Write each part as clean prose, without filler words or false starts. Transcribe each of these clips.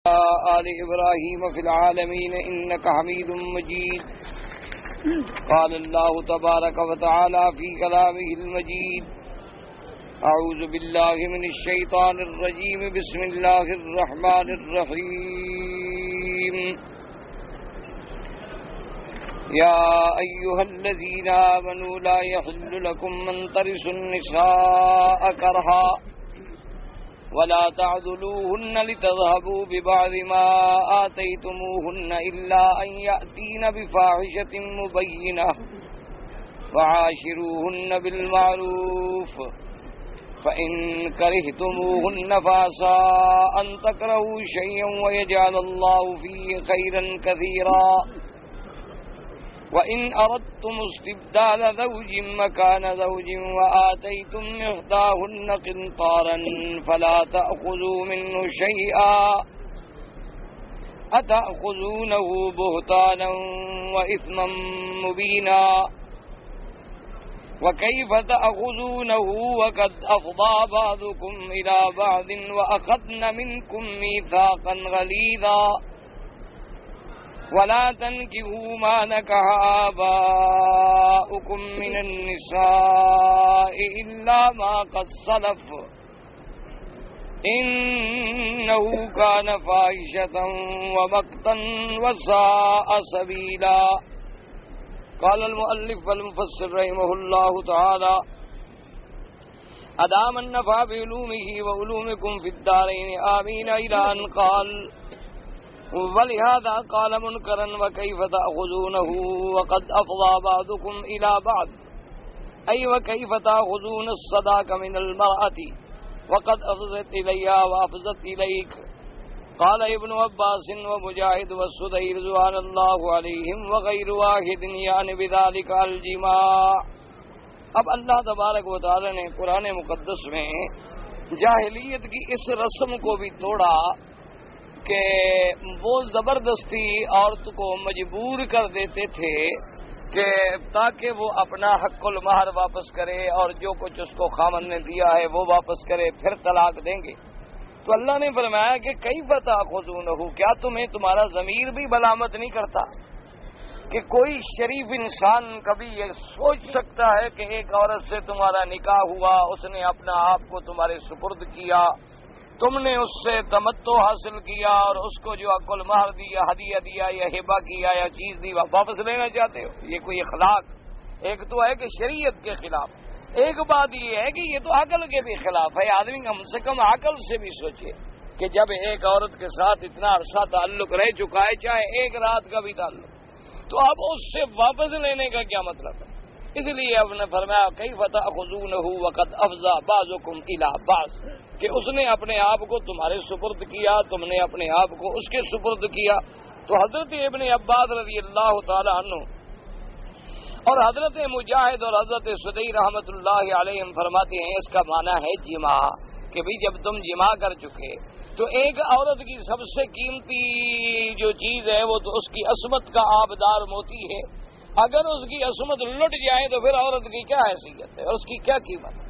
آل إبراهيم في العالمين إنك حميد مجيد. قال الله تبارك وتعالى في كلامه المجيد: أعوذ بالله من الشيطان الرجيم. بسم الله الرحمن الرحيم. يا أيها الذين آمنوا لا يحل لكم أن ترثوا النساء كرها ولا تعذلوهن لتذهبوا ببعض ما آتيتموهن إلا أن يأتين بفاحشة مبينة وعاشروهن بالمعروف فإن كرهتموهن فعسى أن تكرهوا شيئا ويجعل الله فيه خيرا كثيرا. وَإِنْ أَرَدْتُمُ اسْتِبْدَالَ زَوْجٍ مَكَانَ زَوْجٍ وَآتَيْتُمْ إِحْدَاهُنَّ قِنطَارًا فَلَا تَأْخُذُوا مِنْهُ شَيْئًا أَتَأْخُذُونَهُ بُهْتَانًا وَإِثْمًا مُبِينًا. وَكَيْفَ تَأْخُذُونَهُ وَقَدْ أَفْضَىٰ بَعْضُكُمْ إِلَىٰ بَعْضٍ وَأَخَذْنَ مِنكُم مِّيثَاقًا غَلِيظًا. ولا تنكحوا ما نكح آباؤكم من النساء إلا ما قد سلف إنه كان فاحشة ومقتا وساء سبيلا. قال المؤلف والمفسر رحمه الله تعالى: أدام النفع بعلومه وعلومكم في الدارين آمين. إلى أن قال: ولهذا قال منكرا: وكيف تأخذونه وقد أفضى بعضكم إلى بعض، أي وكيف تأخذون الصداق من المرأة وقد أفضت إليها وأفضت إليك. قال ابن عباس ومجاهد والسدي رضوان الله عليهم وغير واحد يعني بذلك الجماع. اب اللہ تبارک و تعالی نے قرآن مقدس میں جاہلیت کی اس رسم کو بھی توڑا کہ وہ زبردستی عورت کو مجبور کر دیتے تھے کہ تاکہ وہ اپنا حق المہر واپس کرے اور جو کچھ اس کو خاوند نے دیا ہے وہ واپس کرے، پھر طلاق دیں گے. تو اللہ نے فرمایا کہ کیف تأخذونہ، کیا تمہیں تمہارا ضمیر بھی ملامت نہیں کرتا کہ کوئی شریف انسان کبھی یہ سوچ سکتا ہے کہ ایک عورت سے تمہارا نکاح ہوا، اس نے اپنا آپ کو تمہارے سپرد کیا، تم نے اس سے تمتع حاصل کیا اور اس کو جو حق المہر دیا، ہدیہ دیا یا ہبہ کیا یا چیز دی واپس لینا چاہتے ہو؟ یہ کوئی اخلاق؟ ایک تو ہے کہ شریعت کے خلاف، ایک بات یہ ہے کہ یہ تو عقل کے بھی خلاف ہے. آدمی کم سے کم عقل سے بھی سوچے کہ جب ایک عورت کے ساتھ اتنا عرصہ تعلق رہ چکا ہے، چاہے ایک رات کا بھی تعلق، تو اب اس سے واپس لینے کا کیا مطلب ہے؟ اس لیے اب نے فرمایا کیف تأخذونہ وقد افضى بعضکم الی بعض، کہ اس نے اپنے آپ کو تمہارے سپرد کیا، تم نے اپنے آپ کو اس کے سپرد کیا. تو حضرت ابن عباس رضی اللہ تعالی عنہ اور حضرت مجاہد اور حضرت سدی رحمت اللہ علیہم فرماتے ہیں اس کا معنی ہے جماع، کہ بھئی جب تم جماع کر چکے تو ایک عورت کی سب سے قیمتی جو چیز ہے وہ تو اس کی عصمت کا آبدار موتی ہے. اگر اس کی عصمت لٹ جائے تو پھر عورت کی کیا حیثیت ہے اور اس کی کیا قیمت ہے؟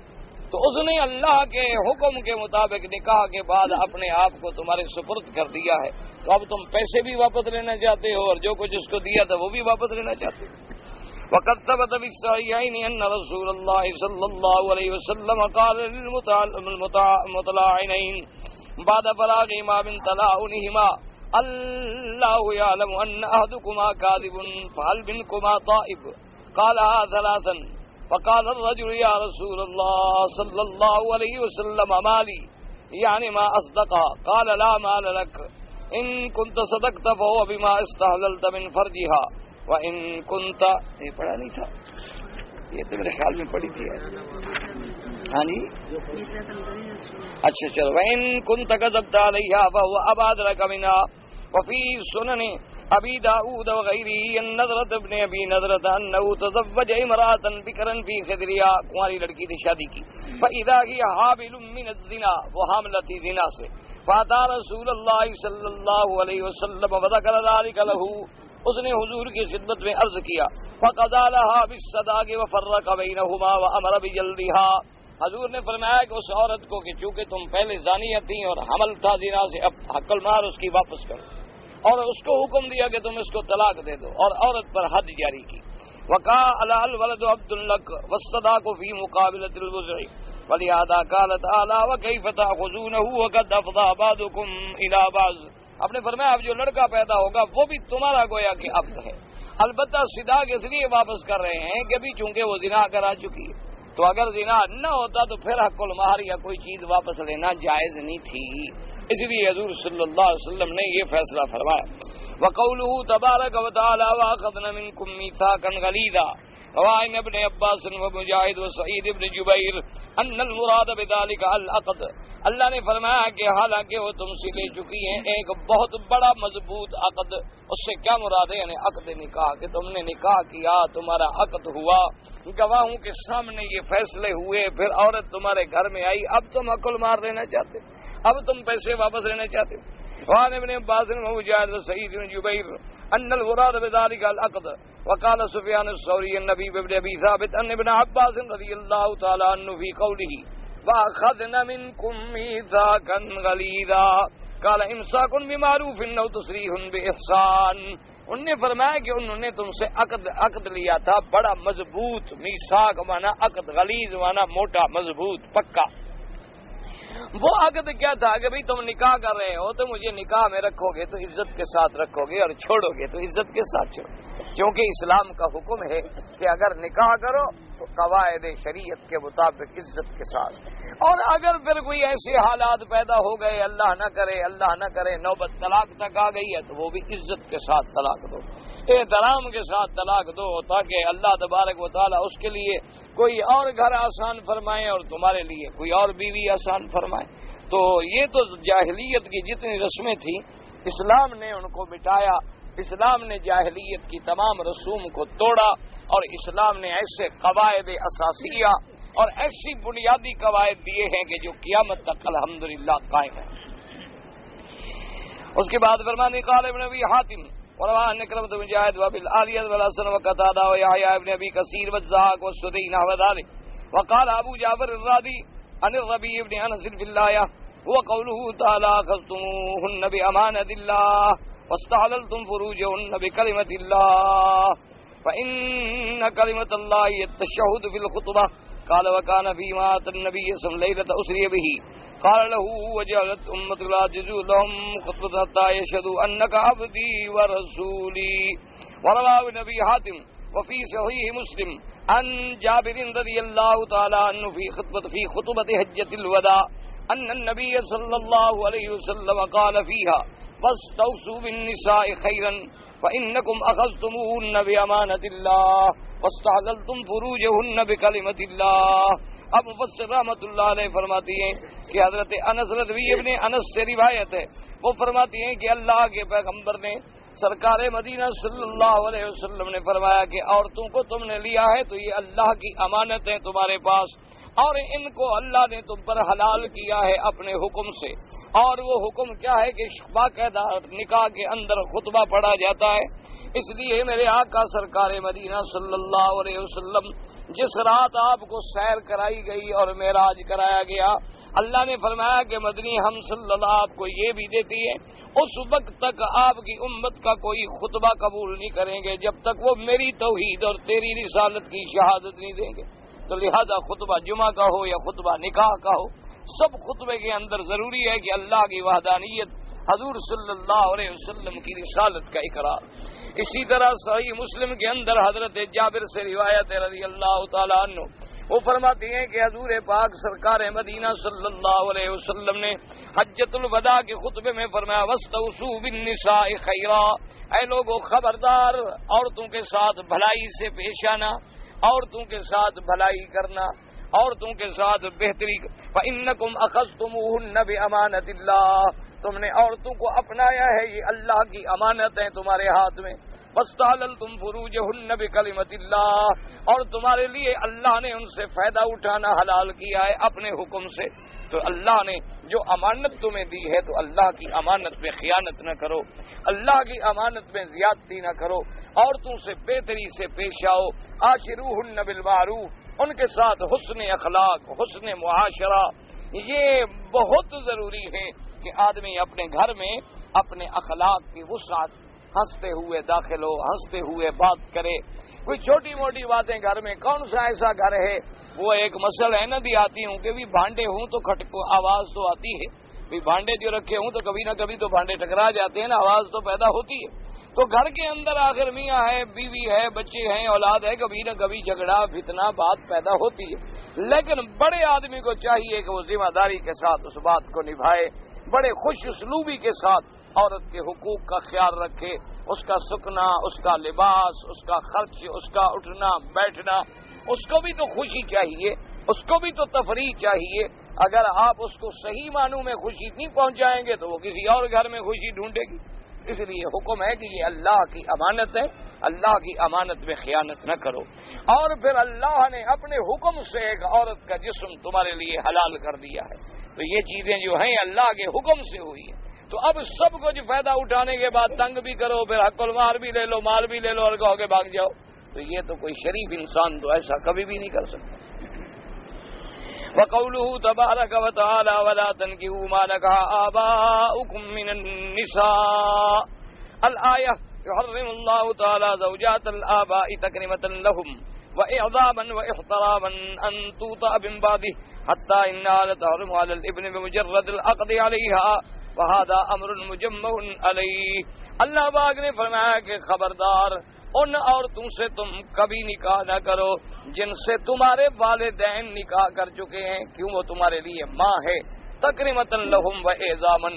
تو اس نے اللہ کے حکم کے مطابق نکاح کے بعد اپنے آپ کو تمہارے سپرد کر دیا ہے. تو اب تم پیسے بھی واپس لینا چاہتے ہو اور جو کچھ اس کو دیا تھا وہ بھی واپس لینا چاہتے ہو. وقد ثبت في الصحيحين ان رسول الله صلى الله عليه وسلم قال للمتلاعنين بعد فراغهما من تلاعنهما: الله يعلم ان احدكما كاذب فهل منكما طائب؟ قالها ثلاثا. فقال الرجل: يا رسول الله صلى الله عليه وسلم مالي، يعني ما أصدقها؟ قال: لا مال لك، إن كنت صدقت فهو بما استحللت من فرجها، وإن كنت یہ پڑھا نہیں تھا، یہ تو میرے خیال میں پڑھی تھی. ہاں جی اچھا چلو. وإن كنت كذبت عليها فهو أبعد لك منها. وفي سنن ابی داؤد وغیرہ ان نضرۃ ابن ابی نضرۃ انه تزوج امرأة بکرا فی خدرها، کنواری لڑکی نے شادی کی، فاذا هي حامل من الزنا، وہ حامل تھی زنا سے. فاتى رسول اللہ صلی اللہ علیہ وسلم وذكر ذلك له، اس نے حضور کی خدمت میں عرض کیا. فقضى لها بالصداق وفرق بينهما وامر بجلدها، حضور نے فرمایا کہ اس عورت کو کہ چونکہ تم پہلے زانیہ تھیں اور حمل تھا زنا سے، اب حق المہر اس کی واپس کرو، اور اس کو حکم دیا کہ تم اس کو طلاق دے دو، اور عورت پر حد جاری کی۔ وقال الولد عبد لك والصداق في مقابلة الوزع ولهذا قال تعالى وكيف تأخذونه وقد أفضى بعضكم إلى بعض۔ آپ نے فرمایا اب جو لڑکا پیدا ہوگا وہ بھی تمہارا گویا کہ عبد ہے، البتہ صداق اس لیے واپس کر رہے ہیں کہ بھی چونکہ وہ زنا کرا چکی ہے، تو اگر زنا نہ ہوتا تو پھر حق المہر یا کوئی چیز واپس لینا جائز نہیں تھی، اس لیے حضور صلی اللہ علیہ وسلم نے یہ فیصلہ فرمایا۔ وقوله تبارک وتعالى واخذنا منكم ميثاقا غليظا وعن ابن عباس ومجاہد وسعید ابن جبیر ان المراد بذلك العقد، اللہ نے فرمایا کہ حالانکہ وہ تم سے لے چکی ہیں ایک بہت بڑا مضبوط عقد، اس سے کیا مراد ہے؟ یعنی عقد نکاح، کہ تم نے نکاح کیا، تمہارا عقد ہوا، گواہوں کے سامنے یہ فیصلے ہوئے، پھر عورت تمہارے گھر میں آئی، اب تم عقل مار لینا چاہتے، اب تم پیسے واپس لینا چاہتے۔ وعن ابن عباس ومجاہد وسعید بن جبیر ان المراد بذلك العقد وقال سفیان الثوری النبی بن ابی ثابت ان ابن عباس رضی اللہ تعالی عنہ فی قوله واخذنا منكم ميثاقا غليظا قال امساك بمعروف او تسريح باحسان، انہوں نے فرمایا کہ انہوں نے تم سے عقد لیا تھا بڑا مضبوط، میثاق مانا عقد، غلیظ مانا موٹا، مضبوط، پکا۔ وہ عقد کیا تھا کہ بھئی تم نکاح کر رہے ہو تو مجھے نکاح میں رکھو گے تو عزت کے ساتھ رکھو گے، اور چھوڑو گے تو عزت کے ساتھ چھوڑو، کیونکہ اسلام کا حکم ہے کہ اگر نکاح کرو تو قواعد شریعت کے مطابق عزت کے ساتھ، اور اگر پھر کوئی ایسے حالات پیدا ہو گئے، اللہ نہ کرے نوبت طلاق تک آ گئی ہے، تو وہ بھی عزت کے ساتھ طلاق دو، احترام کے ساتھ طلاق دو، تاکہ اللہ تبارک و تعالیٰ اس کے لیے کوئی اور گھر آسان فرمائے اور تمہارے لیے کوئی اور بیوی آسان فرمائے۔ تو یہ تو جاہلیت کی جتنی رسمیں تھیں اسلام نے ان کو مٹایا، اسلام نے جاہلیت کی تمام رسوم کو توڑا، اور اسلام نے ایسے قواعد اساسیہ اور ایسی بنیادی قواعد دیے ہیں کہ جو قیامت تک الحمدللہ قائم ہیں۔ اس کے بعد فرمانے قال ابن ابی حاتم وروى أن كلمة مجاهد وبالآلية والحسن وقتادة ويحيى ابن أبي كثير والزهاق والسدي نحو ذلك، وقال أبو جعفر الرازي عن الربيع بن أنس في الآية هو قوله تعالى أخذتموهن بأمانة الله واستحللتم فروجهن بكلمة الله فإن كلمة الله هي التشهد في الخطبة، قال وكان فيما أتى النبي صلى الله عليه وسلم ليلة أسري به قال له وجعلت أمتك لا تجوز لهم خطبة حتى يشهدوا أنك عبدي ورسولي۔ وروى ابن أبي حاتم وفي صحيح مسلم عن جابر رضي الله تعالى عنه في خطبة حجة الوداع أن النبي صلى الله عليه وسلم قال فيها واستوصوا بالنساء خيرا فإنكم أخذتموهن بأمانة الله واستحللتم فروجهن بكلمة الله۔ اب مفسر رحمۃ اللہ علیہ فرماتی ہیں کہ حضرت انس رضی ابن انس سے روایت ہے، وہ فرماتی ہیں کہ اللہ کے پیغمبر نے سرکار مدینہ صلی اللہ علیہ وسلم نے فرمایا کہ عورتوں کو تم نے لیا ہے تو یہ اللہ کی امانت ہے تمہارے پاس، اور ان کو اللہ نے تم پر حلال کیا ہے اپنے حکم سے، اور وہ حکم کیا ہے کہ باقاعدہ نکاح کے اندر خطبہ پڑھا جاتا ہے۔ اس لیے میرے آقا سرکار مدینہ صلی اللہ علیہ وسلم جس رات آپ کو سیر کرائی گئی اور معراج کرایا گیا، اللہ نے فرمایا کہ مدنی ہم صلی اللہ آپ کو یہ بھی دیتی ہے، اس وقت تک آپ کی امت کا کوئی خطبہ قبول نہیں کریں گے جب تک وہ میری توحید اور تیری رسالت کی شہادت نہیں دیں گے۔ تو لہذا خطبہ جمعہ کا ہو یا خطبہ نکاح کا ہو، سب خطبے کے اندر ضروری ہے کہ اللہ کی وحدانیت، حضور صلی اللہ علیہ وسلم کی رسالت کا اقرار۔ اسی طرح صحیح مسلم کے اندر حضرت جابر سے روایت رضی اللہ تعالیٰ عنہ، وہ فرماتی ہیں کہ حضور پاک سرکار مدینہ صلی اللہ علیہ وسلم نے حجۃ الوداع کے خطبے میں فرمایا واستوصوا بالنساء خیرا، اے لوگو خبردار عورتوں کے ساتھ بھلائی سے پیش آنا، عورتوں کے ساتھ بھلائی کرنا، عورتوں کے ساتھ بہتری۔ فإنکم اخذتموہن بأمانۃ اللہ، تم نے عورتوں کو اپنایا ہے، یہ اللہ کی امانت ہے تمہارے ہاتھ میں۔ واستحللتم فروجہن بکلمۃ اللہ، اور تمہارے لیے اللہ نے ان سے فائدہ اٹھانا حلال کیا ہے اپنے حکم سے۔ تو اللہ نے جو امانت تمہیں دی ہے تو اللہ کی امانت میں خیانت نہ کرو، اللہ کی امانت میں زیادتی نہ کرو، عورتوں سے بہتری سے پیش آؤ۔ عاشروہن بالمعروف، ان کے ساتھ حسن اخلاق، حسن معاشرہ، یہ بہت ضروری ہے کہ آدمی اپنے گھر میں اپنے اخلاق کی وسعت، ہنستے ہوئے داخل ہو، ہنستے ہوئے بات کرے. کوئی چھوٹی موٹی باتیں گھر میں، کون سا ایسا گھر ہے وہ ایک مسئلہ ہے نا آتی ہوں کہ بھی بھانڈے ہوں تو آواز تو آتی ہے، بھی بھانڈے جو رکھے ہوں تو کبھی نہ کبھی تو بھانڈے ٹکرا جاتے ہیں نا، آواز تو پیدا ہوتی ہے. تو گھر کے اندر آخر میاں ہے، بیوی ہے، بچے ہیں، اولاد ہے، کبھی نہ کبھی جھگڑا فتنہ بات پیدا ہوتی ہے. لیکن بڑے آدمی کو چاہیے کہ وہ ذمہ داری کے ساتھ اس بات کو نبھائے، بڑے خوش اسلوبی کے ساتھ عورت کے حقوق کا خیال رکھے، اس کا سکنا، اس کا لباس، اس کا خرچ، اس کا اٹھنا بیٹھنا. اس کو بھی تو خوشی چاہیے، اس کو بھی تو تفریح چاہیے. اگر آپ اس کو صحیح معنوں میں خوشی نہیں پہنچائیں گے تو وہ کسی اور گھر میں خوشی ڈھونڈے گی. اس لیے حکم ہے کہ یہ اللہ کی امانت ہے، اللہ کی امانت میں خیانت نہ کرو. اور پھر اللہ نے اپنے حکم سے ایک عورت کا جسم تمہارے لیے حلال کر دیا ہے. تو یہ چیزیں جو ہیں اللہ کے حکم سے ہوئی ہیں. تو اب سب کچھ فائدہ اٹھانے کے بعد تنگ بھی کرو، پھر حق المال بھی لے لو، مال بھی لے لو اور کہو کہ بھاگ جاؤ، تو یہ تو کوئی شریف انسان تو ایسا کبھی بھی نہیں کر سکتا. وَقَوْلُهُ تَبَارَكَ وَتَعَالَى وَلَا تَنكِحُوا مَا نَكَحَ آبَاؤُكُم مِّنَ النِّسَاءِ الآية. يحرم الله تعالى زوجات الآباء تكريمة لهم وإعظاما واحتراما أن توطأ من بعده حتى إنها لتحرم على الابن بمجرد العقد عليها وهذا أمر مجمع عليه. اللہ پاک نے فرمایا کہ خبردار ان عورتوں سے تم کبھی نکاح نہ کرو جن سے تمہارے والدین نکاح کر چکے ہیں. کیوں؟ وہ تمہارے لیے ماں ہے. تکریمۃ لہم و اعظاما،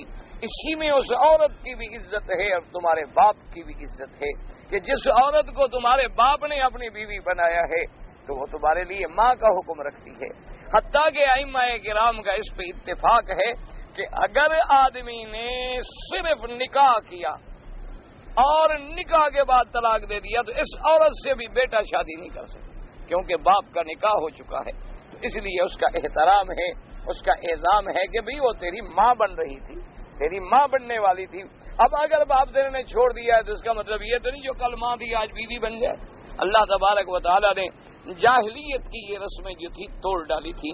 اسی میں اس عورت کی بھی عزت ہے اور تمہارے باپ کی بھی عزت ہے کہ جس عورت کو تمہارے باپ نے اپنی بیوی بنایا ہے تو وہ تمہارے لیے ماں کا حکم رکھتی ہے. حتیٰ کہ ائمہ کرام کا اس پہ اتفاق ہے کہ اگر آدمی نے صرف نکاح کیا اور نکاح کے بعد طلاق دے دیا تو اس عورت سے بھی بیٹا شادی نہیں کر سکتا، کیونکہ باپ کا نکاح ہو چکا ہے. تو اس لیے اس کا احترام ہے، اس کا اعظام ہے کہ بھئی وہ تیری ماں بن رہی تھی، تیری ماں بننے والی تھی. اب اگر باپ تیرے نے چھوڑ دیا ہے تو اس کا مطلب یہ تو نہیں جو کل ماں تھی آج بیوی بن جائے. اللہ تبارک و تعالیٰ نے جاہلیت کی یہ رسمیں جو تھی توڑ ڈالی تھی،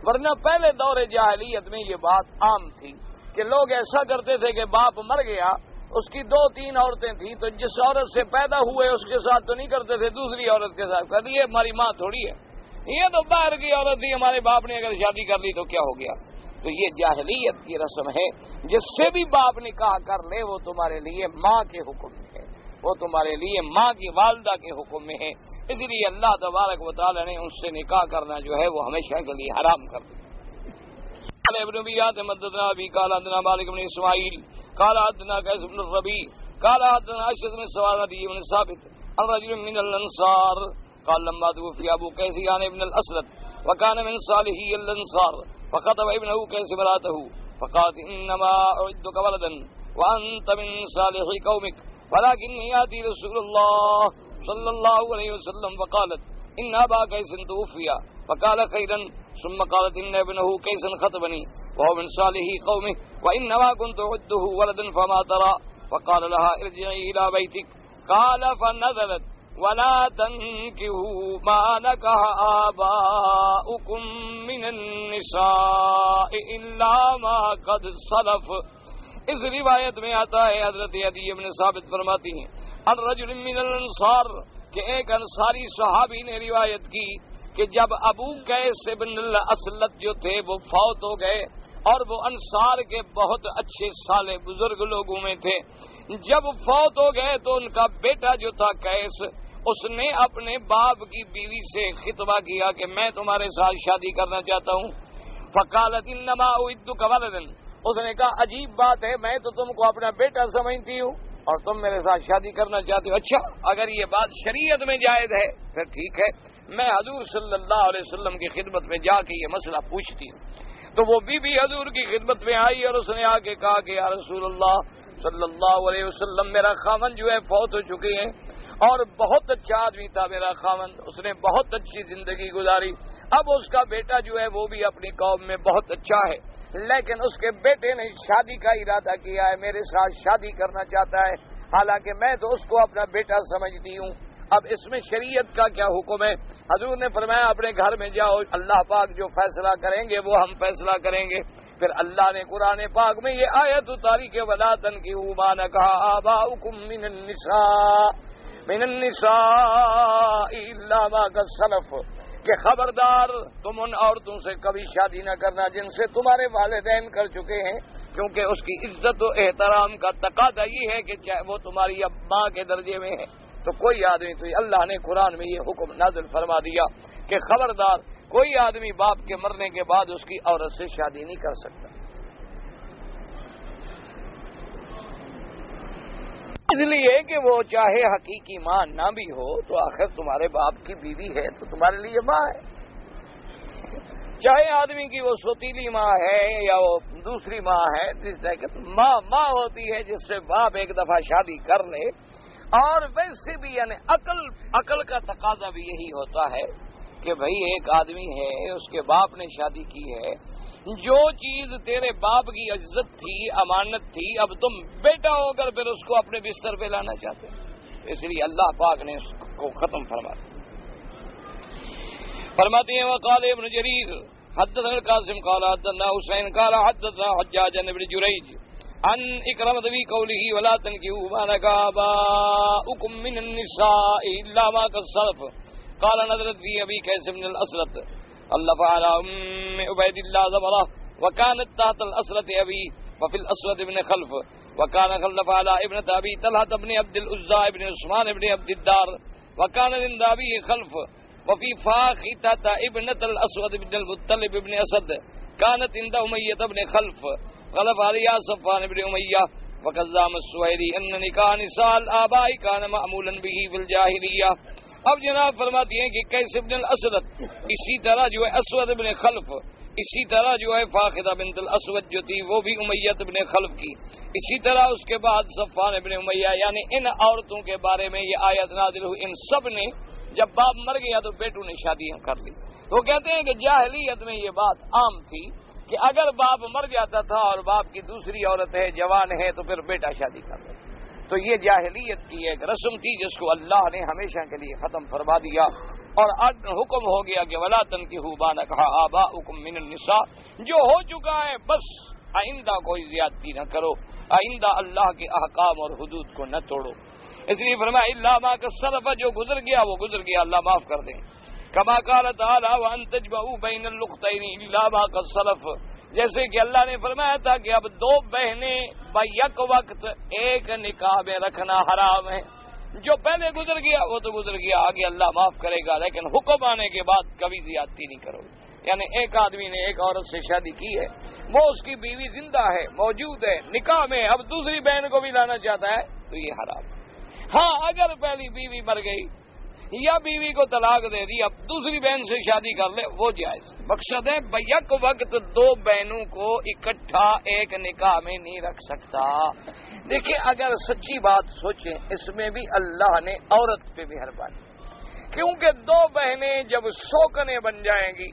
ورنہ پہلے دور جاہلیت میں یہ بات عام تھی کہ لوگ ایسا کرتے تھے کہ باپ مر گیا، اس کی 2-3 عورتیں تھیں تو جس عورت سے پیدا ہوئے اس کے ساتھ تو نہیں کرتے تھے، دوسری عورت کے ساتھ کہتے یہ ہماری ماں تھوڑی ہے، یہ تو باہر کی عورت تھی، ہمارے باپ نے اگر شادی کر لی تو کیا ہو گیا. تو یہ جاہلیت کی رسم ہے. جس سے بھی باپ نکاح کر لے وہ تمہارے لیے ماں کے حکم میں ہے، وہ تمہارے لیے ماں کی والدہ کے حکم میں ہے. اس لیے اللہ تبارک و تعالی نے ان سے نکاح کرنا جو ہے وہ ہمیشہ کے لیے حرام کر دیا. ابن بیات مددنا ابی قال حدثنا مالک بن اسماعیل قال حدثنا قیس بن الربیع قال حدثنا اشعث بن سوارتی بن ثابت عن رجل من الانصار قال لما توفي ابو قيس عن ابن الاسود وكان من صالحي الانصار فخطب ابنه قيس امراته فقالت انما اعدك ولدا وانت من صالحي قومك ولكني اتي رسول الله صلى الله عليه وسلم فقالت ان ابا قيس توفي فقال خيرا ثم قالت ان ابنه قيس خطبني وهو من صالحي قومه وانما كنت اعده ولدا فما ترى فقال لها ارجعي الى بيتك قال فنزلت ولا تنكحوا ما نكح آباؤكم من النساء الا ما قد سلف. اس روایت میں آتا ہے حضرت عدی بن ثابت فرماتی ہیں الرجل من الانصار کہ ایک انصاری صحابی نے روایت کی کہ جب ابو قیس بن الاسلط جو تھے وہ فوت ہو گئے اور وہ انصار کے بہت اچھے صالح بزرگ لوگوں میں تھے، جب فوت ہو گئے تو ان کا بیٹا جو تھا قیس اس نے اپنے باپ کی بیوی سے خطبہ کیا کہ میں تمہارے ساتھ شادی کرنا چاہتا ہوں. فقالت انما اعدك ولدا، اس نے کہا عجیب بات ہے، میں تو تم کو اپنا بیٹا سمجھتی ہوں اور تم میرے ساتھ شادی کرنا چاہتے ہو. اچھا اگر یہ بات شریعت میں جائز ہے پھر ٹھیک ہے، میں حضور صلی اللہ علیہ وسلم کی خدمت میں جا کے یہ مسئلہ پوچھتی ہوں. تو وہ بی حضور کی خدمت میں آئی اور اس نے آ کے کہا کہ یا رسول اللہ صلی اللہ علیہ وسلم میرا خاوند جو ہے فوت ہو چکے ہیں اور بہت اچھا آدمی تھا میرا خاوند، اس نے بہت اچھی زندگی گزاری. اب اس کا بیٹا جو ہے وہ بھی اپنی قوم میں بہت اچھا ہے، لیکن اس کے بیٹے نے شادی کا ارادہ کیا ہے، میرے ساتھ شادی کرنا چاہتا ہے، حالانکہ میں تو اس کو اپنا بیٹا سمجھتی ہوں. اب اس میں شریعت کا کیا حکم ہے؟ حضور نے فرمایا اپنے گھر میں جاؤ، اللہ پاک جو فیصلہ کریں گے وہ ہم فیصلہ کریں گے۔ پھر اللہ نے قرآن پاک میں یہ آیت اتاری کہ وَلَا تَنكِحُوا مَا نَكَحَ آبَاؤُكُم مِّنَ النِّسَاءِ إِلَّا مَا قَدْ سَلَفَ، کہ خبردار تم ان عورتوں سے کبھی شادی نہ کرنا جن سے تمہارے والدین کر چکے ہیں، کیونکہ اس کی عزت و احترام کا تقاضا یہ ہے کہ چاہے وہ تمہاری اب ماں کے درجے میں ہے تو کوئی آدمی، تو اللہ نے قرآن میں یہ حکم نازل فرما دیا کہ خبردار کوئی آدمی باپ کے مرنے کے بعد اس کی عورت سے شادی نہیں کر سکتا، اس لیے کہ وہ چاہے حقیقی ماں نہ بھی ہو تو آخر تمہارے باپ کی بیوی ہے تو تمہارے لیے ماں ہے، چاہے آدمی کی وہ سوتیلی ماں ہے یا وہ دوسری ماں ہے، جس طرح کہ ماں ہوتی ہے جس سے باپ ایک دفعہ شادی کر لے۔ اور ویسے بھی یعنی عقل کا تقاضا بھی یہی ہوتا ہے کہ بھئی ایک آدمی ہے، اس کے باپ نے شادی کی ہے، جو چیز تیرے باپ کی عزت تھی، امانت تھی، اب تم بیٹا ہو کر پھر اس کو اپنے بستر پہ لانا چاہتے ہیں، اس لیے اللہ پاک نے اس کو ختم فرما دیا۔ فرماتے ہیں وقال ابن جریر حدثنا القاسم قال حدثنا حسین قال حدثنا حجاج بن جریج عن اکرمۃ بن قوله ولا تنكحوا ما نكح آباؤكم من النساء الا ما قد سلف قال نزلت في ابي قيس بن الاسرة خلف على ام عبيد الله زبرة وكانت تحت الاسرة ابي وفي الاسود بن خلف وكان خلف على ابنة ابي طلحة بن عبد العزى بن عثمان بن عبد الدار وكان عند ابي خلف وفي فاخته ابنة الاسود بن المطلب بن اسد كانت عند امية بن خلف غلب عليها صفوان بن امية وقد زعم السويري ان نکاح نساء الآباء كان معمولا به في الجاهلية۔ اب جناب فرماتی ہیں کہ قیس بن الاسود اسی طرح جو ہے اسود بن خلف، اسی طرح جو ہے فاخدہ بنت الاسود جو تھی وہ بھی امیت بن خلف کی، اسی طرح اس کے بعد صفوان بن امیہ، یعنی ان عورتوں کے بارے میں یہ آیت نازل ہوئی۔ ان سب نے جب باپ مر گیا تو بیٹوں نے شادیاں کر لی۔ وہ کہتے ہیں کہ جاہلیت میں یہ بات عام تھی کہ اگر باپ مر جاتا تھا اور باپ کی دوسری عورت ہے، جوان ہے، تو پھر بیٹا شادی کر لیتا۔ تو یہ جاہلیت کی ایک رسم تھی جس کو اللہ نے ہمیشہ کے لیے ختم فرما دیا، اور حکم ہو گیا کہ ولا تنکحوا ما نکح آباؤکم من النساء، جو ہو چکا ہے بس آئندہ کوئی زیادتی نہ کرو، آئندہ اللہ کے احکام اور حدود کو نہ توڑو۔ اس لیے فرمایا الا ما قد سلف، جو گزر گیا وہ گزر گیا، اللہ معاف کر دیں۔ کما قال تعالی وان تجمعوا بین الاختین الا ما قد سلف، جیسے کہ اللہ نے فرمایا تھا کہ اب دو بہنیں بیک وقت ایک نکاح میں رکھنا حرام ہے۔ جو پہلے گزر گیا وہ تو گزر گیا، آگے اللہ معاف کرے گا، لیکن حکم آنے کے بعد کبھی زیادتی نہیں کرو گے۔ یعنی ایک آدمی نے ایک عورت سے شادی کی ہے، وہ اس کی بیوی زندہ ہے، موجود ہے نکاح میں، اب دوسری بہن کو بھی لانا چاہتا ہے تو یہ حرام ہے۔ ہاں اگر پہلی بیوی مر گئی یا بیوی کو طلاق دے دی، اب دوسری بہن سے شادی کر لے، وہ جائز۔ مقصد ہے بیک وقت دو بہنوں کو اکٹھا ایک نکاح میں نہیں رکھ سکتا۔ دیکھیں اگر سچی بات سوچیں، اس میں بھی اللہ نے عورت پہ مہربانی، کیونکہ دو بہنیں جب سوکنے بن جائیں گی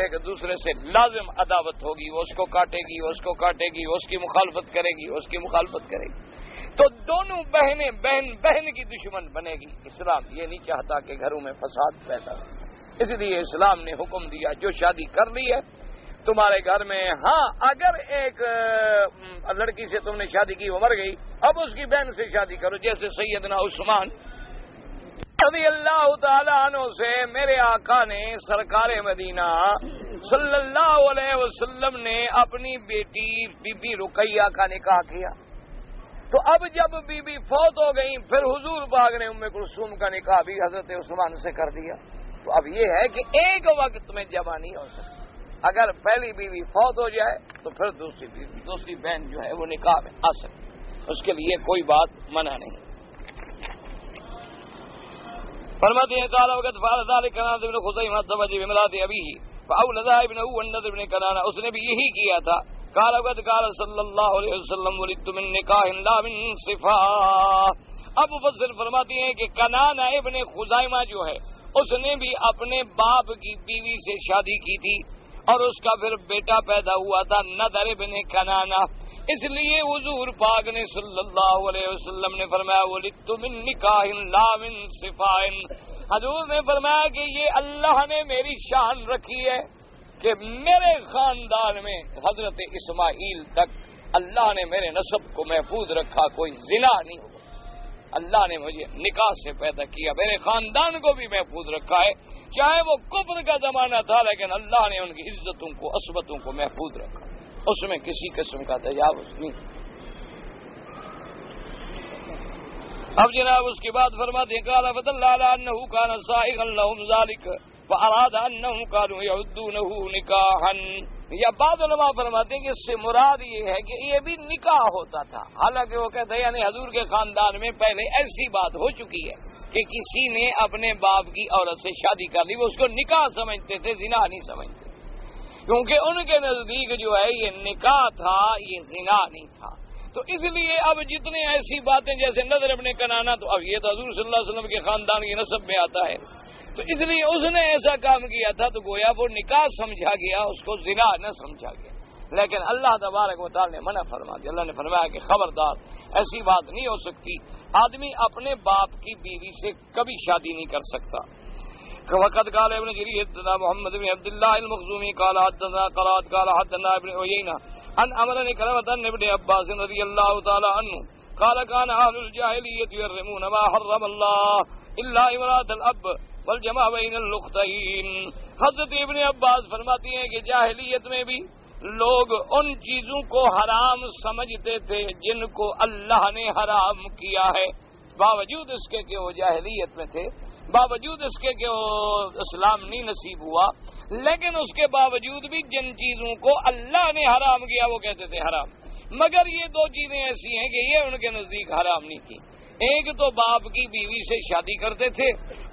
ایک دوسرے سے لازم عداوت ہوگی، وہ اس کو کاٹے گی، وہ اس کو کاٹے گی، وہ اس کی مخالفت کرے گی، وہ اس کی مخالفت کرے گی، تو دونوں بہنیں بہن کی دشمن بنے گی۔ اسلام یہ نہیں چاہتا کہ گھروں میں فساد پیدا ہو، اس لیے اسلام نے حکم دیا جو شادی کر لی ہے تمہارے گھر میں، ہاں اگر ایک لڑکی سے تم نے شادی کی وہ مر گئی، اب اس کی بہن سے شادی کرو، جیسے سیدنا عثمان رضی اللہ تعالیٰ عنہ سے میرے آقا نے سرکار مدینہ صلی اللہ علیہ وسلم نے اپنی بیٹی بی بی رقیہ کا نکاح کیا، تو اب جب بی بی فوت ہو گئی پھر حضور پاک نے ام کلثوم کا نکاح بھی حضرت عثمان سے کر دیا۔ تو اب یہ ہے کہ ایک وقت میں جمع نہیں ہو سکتی، اگر پہلی بیوی فوت ہو جائے تو پھر دوسری بہن جو ہے وہ نکاح میں آ سکتی، اس کے لیے کوئی بات منع نہیں۔ فرماتے ہیں قال وقت فعل ذلك كنانة بن خزيمة زوج بامرأة أبيه فأولدها ابنه والنضر بن كنانة، اس نے بھی یہی کیا تھا۔ قال وقت قال صلی اللہ علیہ وسلم ولدت من نکاح لا من صفاء۔ اب مفسر فرماتے ہیں کہ کنانہ ابن خزیمہ جو ہے اس نے بھی اپنے باپ کی بیوی سے شادی کی تھی، اور اس کا پھر بیٹا پیدا ہوا تھا نضر ابن کنانہ. اس لیے حضور پاک نے صلی اللہ علیہ وسلم نے فرمایا ولدت من نکاح لا من صفاء. حضور نے فرمایا کہ یہ اللہ نے میری شان رکھی ہے کہ میرے خاندان میں حضرت اسماعیل تک اللہ نے میرے نسب کو محفوظ رکھا, کوئی زنا نہیں ہوا. اللہ نے مجھے نکاح سے پیدا کیا, میرے خاندان کو بھی محفوظ رکھا ہے, چاہے وہ کفر کا زمانہ تھا لیکن اللہ نے ان کی عزتوں کو عصبتوں کو محفوظ رکھا, اس میں کسی قسم کا تجاوز نہیں. اب جناب اس کی بات فرماتے ہیں قال فدل علی انہ کان سائغا لهم ذلك فاراد انهم كانوا يعدونه نکاحا. یا بعض علماء فرماتے ہیں کہ اس سے مراد یہ ہے کہ یہ بھی نکاح ہوتا تھا. حالانکہ وہ کہتے ہیں یعنی حضور کے خاندان میں پہلے ایسی بات ہو چکی ہے کہ کسی نے اپنے باپ کی عورت سے شادی کر لی, وہ اس کو نکاح سمجھتے تھے, زنا نہیں سمجھتے, کیونکہ ان کے نزدیک جو ہے یہ نکاح تھا, یہ زنا نہیں تھا. تو اس لیے اب جتنے ایسی باتیں جیسے نضر ابن کنانہ, تو اب یہ تو حضور صلی اللہ علیہ وسلم کے خاندان کی نسب میں آتا ہے, تو اس لیے اس نے ایسا کام کیا تھا تو گویا وہ نکاح سمجھا گیا, اس کو زنا نہ سمجھا گیا. لیکن اللہ تبارک و تعالی نے منع فرما دیا. اللہ نے فرمایا کہ خبردار ایسی بات نہیں ہو سکتی, آدمی اپنے باپ کی بیوی سے کبھی شادی نہیں کر سکتا. وقت قال ابن جرير حدثنا محمد بن عبد الله المخزومي قال حدثنا قرات قال حدثنا ابن عيينة عن عمرو بن كلمة عن ابن عباس رضي الله تعالى عنه قال كان أهل الجاهلية يحرمون ما حرم الله إلا امرأة الأب والجمع بين الأختين. حضرت ابن عباس فرماتی ہیں کہ جاہلیت میں بھی لوگ ان چیزوں کو حرام سمجھتے تھے جن کو اللہ نے حرام کیا ہے, باوجود اس کے کہ وہ جاہلیت میں تھے, باوجود اس کے کہ وہ اسلام نہیں نصیب ہوا, لیکن اس کے باوجود بھی جن چیزوں کو اللہ نے حرام کیا وہ کہتے تھے حرام. مگر یہ دو چیزیں ایسی ہیں کہ یہ ان کے نزدیک حرام نہیں تھی. ایک تو باپ کی بیوی سے شادی کرتے تھے,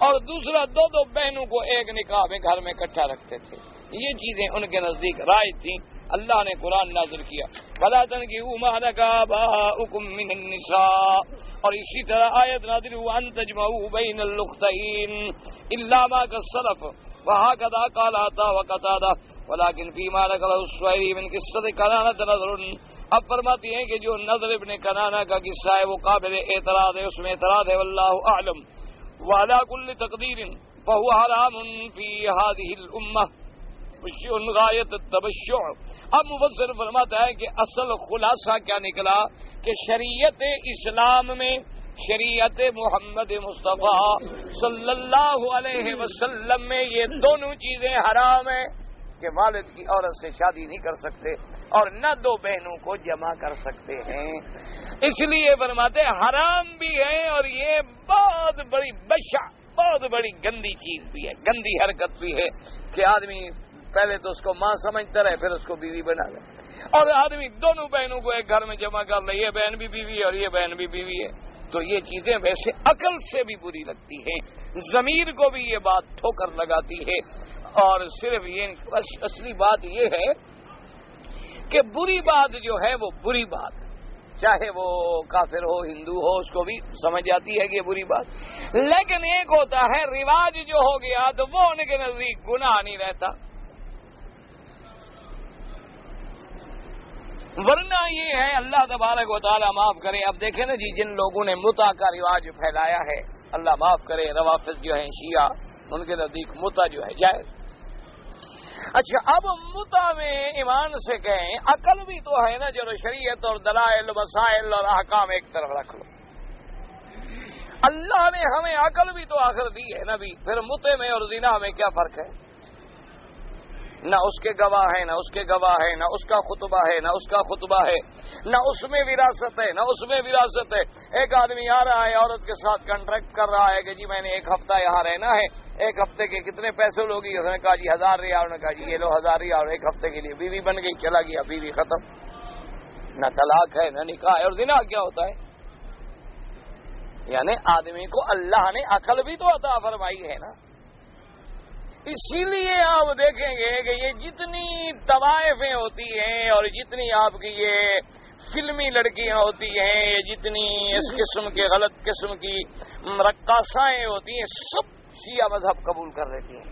اور دوسرا دو بہنوں کو ایک نکاح میں گھر میں اکٹھا رکھتے تھے. یہ چیزیں ان کے نزدیک رائج تھیں. اللہ نے قرآن نازل کیا وَلَا تَنْكِحُوا مَا نَكَحَ آبَاؤُكُم مِّنَ النِّسَاءِ, اور اسی طرح آیت نازل ہوا أَن تَجْمَعُوا بَيْنَ الْأُخْتَيْنِ إِلَّا مَا قَدْ سَلَفَ وَهَكَذَا قَالَ عَطَاءُ وَقَتَادَةُ وَلَكِنْ فِيمَا نَقَلَهُ السُّوَيْرِي مِنْ قِصَّةِ كَنَانَةَ نَظْرٌ. اب فرماتی ہیں کہ جو نضر ابن کنانہ کا قصہ ہے وہ قابل اعتراض ہے, اس میں اعتراض ہے, واللہ اعلم. وعلى كل تقدیر فهو حرام في هذه الامه غایت التبشع. اب مفسر فرماتا ہے کہ اصل خلاصہ کیا نکلا کہ شریعت اسلام میں, شریعت محمد مصطفیٰ صلی اللہ علیہ وسلم میں یہ دونوں چیزیں حرام ہیں کہ والد کی عورت سے شادی نہیں کر سکتے اور نہ دو بہنوں کو جمع کر سکتے ہیں. اس لیے فرماتے حرام بھی ہے اور یہ بہت بڑی بشع, بہت بڑی گندی چیز بھی ہے, گندی حرکت بھی ہے کہ آدمی پہلے تو اس کو ماں سمجھتا رہے پھر اس کو بیوی بنا لے, اور آدمی دونوں بہنوں کو ایک گھر میں جمع کر لے, یہ بہن بھی بیوی ہے اور یہ بہن بھی بیوی ہے. تو یہ چیزیں ویسے عقل سے بھی بری لگتی ہیں, ضمیر کو بھی یہ بات ٹھوکر لگاتی ہے. اور صرف یہ اصلی بات یہ ہے کہ بری بات جو ہے وہ بری بات ہے, چاہے وہ کافر ہو ہندو ہو اس کو بھی سمجھ آتی ہے کہ یہ بری بات. لیکن ایک ہوتا ہے رواج جو ہو گیا تو وہ ان کے نزدیک گناہ نہیں رہتا. ورنہ یہ ہے اللہ تبارک و تعالیٰ معاف کرے. اب دیکھیں نا جی, جن لوگوں نے متع کا رواج پھیلایا ہے اللہ معاف کرے, روافض جو ہیں شیعہ, ان کے نزدیک متع جو ہے جائز. اچھا اب متع میں ایمان سے کہیں عقل بھی تو ہے نا, چلو شریعت اور دلائل مسائل اور احکام ایک طرف رکھ لو, اللہ نے ہمیں عقل بھی تو آخر دی ہے نا بھی. پھر متع میں اور زنا میں کیا فرق ہے؟ نہ اس کے گواہ ہے, نہ اس کے گواہ ہے, نہ اس کا خطبہ ہے, نہ اس کا خطبہ ہے, نہ اس میں وراثت ہے, نہ اس میں وراثت ہے. ایک آدمی آ رہا ہے عورت کے ساتھ کانٹریکٹ کر رہا ہے کہ جی میں نے ایک ہفتہ یہاں رہنا ہے, ایک ہفتے کے کتنے پیسے لوگی؟ اس نے کہا جی 1000 ریال. انہوں نے کہا جی یہ لو 1000 ریال, اور ایک ہفتے کے لیے بیوی بن گئی, چلا گیا, بیوی ختم. نہ طلاق ہے نہ نکاح ہے. اور زنا کیا ہوتا ہے؟ یعنی آدمی کو اللہ نے عقل بھی تو عطا فرمائی ہے نا. اسی لیے آپ دیکھیں گے کہ یہ جتنی طوائفیں ہوتی ہیں اور جتنی آپ کی یہ فلمی لڑکیاں ہوتی ہیں, یہ جتنی اس قسم کے غلط قسم کی رقاصائیں ہوتی ہیں, سب شیعہ مذہب قبول کر لیتی ہیں.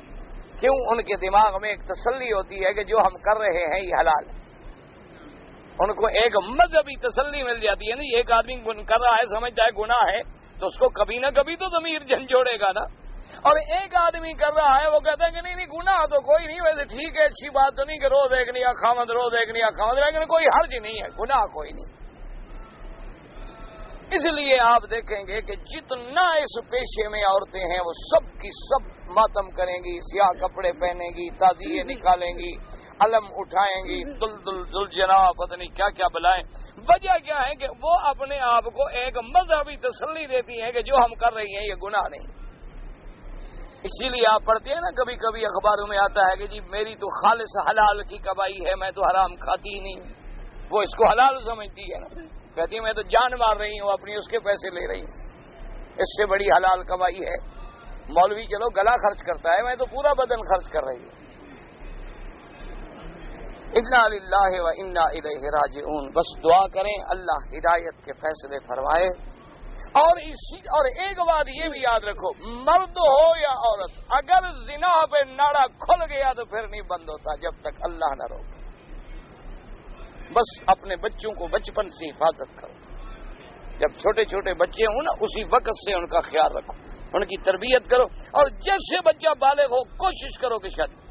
کیوں؟ ان کے دماغ میں ایک تسلی ہوتی ہے کہ جو ہم کر رہے ہیں یہ حلال ہے. ان کو ایک مذہبی تسلی مل جاتی ہے نا. ایک آدمی کر رہا ہے، سمجھتا ہے گناہ ہے، تو اس کو کبھی نہ کبھی تو ضمیر جھنجھوڑے گا نا. اور ایک آدمی کر رہا ہے، وہ کہتا ہے کہ نہیں گناہ تو کوئی نہیں، ویسے ٹھیک ہے، اچھی بات تو نہیں کہ روز ایک نیا خامد، روز ایک نیا خامد، لیکن کوئی حرج نہیں ہے، گناہ کوئی نہیں. اس لیے آپ دیکھیں گے کہ جتنا اس پیشے میں عورتیں ہیں وہ سب کی سب ماتم کریں گی، سیاہ کپڑے پہنیں گی، تعزیے نکالیں گی، علم اٹھائیں گی، دل جناب پتہ نہیں کیا کیا بلائیں. وجہ کیا ہے کہ وہ اپنے آپ کو ایک مذہبی تسلی دیتی ہیں کہ جو ہم کر رہی ہیں یہ گناہ نہیں. اسی لیے آپ پڑھتے ہیں نا، کبھی کبھی اخباروں میں آتا ہے کہ جی میری تو خالص حلال کی کمائی ہے، میں تو حرام کھاتی ہی نہیں. وہ اس کو حلال سمجھتی ہے نا، کہتی ہے میں تو جان مار رہی ہوں اپنی، اس کے پیسے لے رہی ہوں، اس سے بڑی حلال کمائی ہے. مولوی چلو گلا خرچ کرتا ہے، میں تو پورا بدن خرچ کر رہی ہوں. انا للہ و انا الیہ راجعون. بس دعا کریں اللہ ہدایت کے فیصلے فرمائے. اور ایک بات یہ بھی یاد رکھو، مرد ہو یا عورت، اگر زنا پہ ناڑا کھل گیا تو پھر نہیں بند ہوتا جب تک اللہ نہ روکے. بس اپنے بچوں کو بچپن سے حفاظت کرو. جب چھوٹے چھوٹے بچے ہوں نا، اسی وقت سے ان کا خیال رکھو، ان کی تربیت کرو. اور جیسے بچہ بالغ ہو کوشش کرو کہ شادی.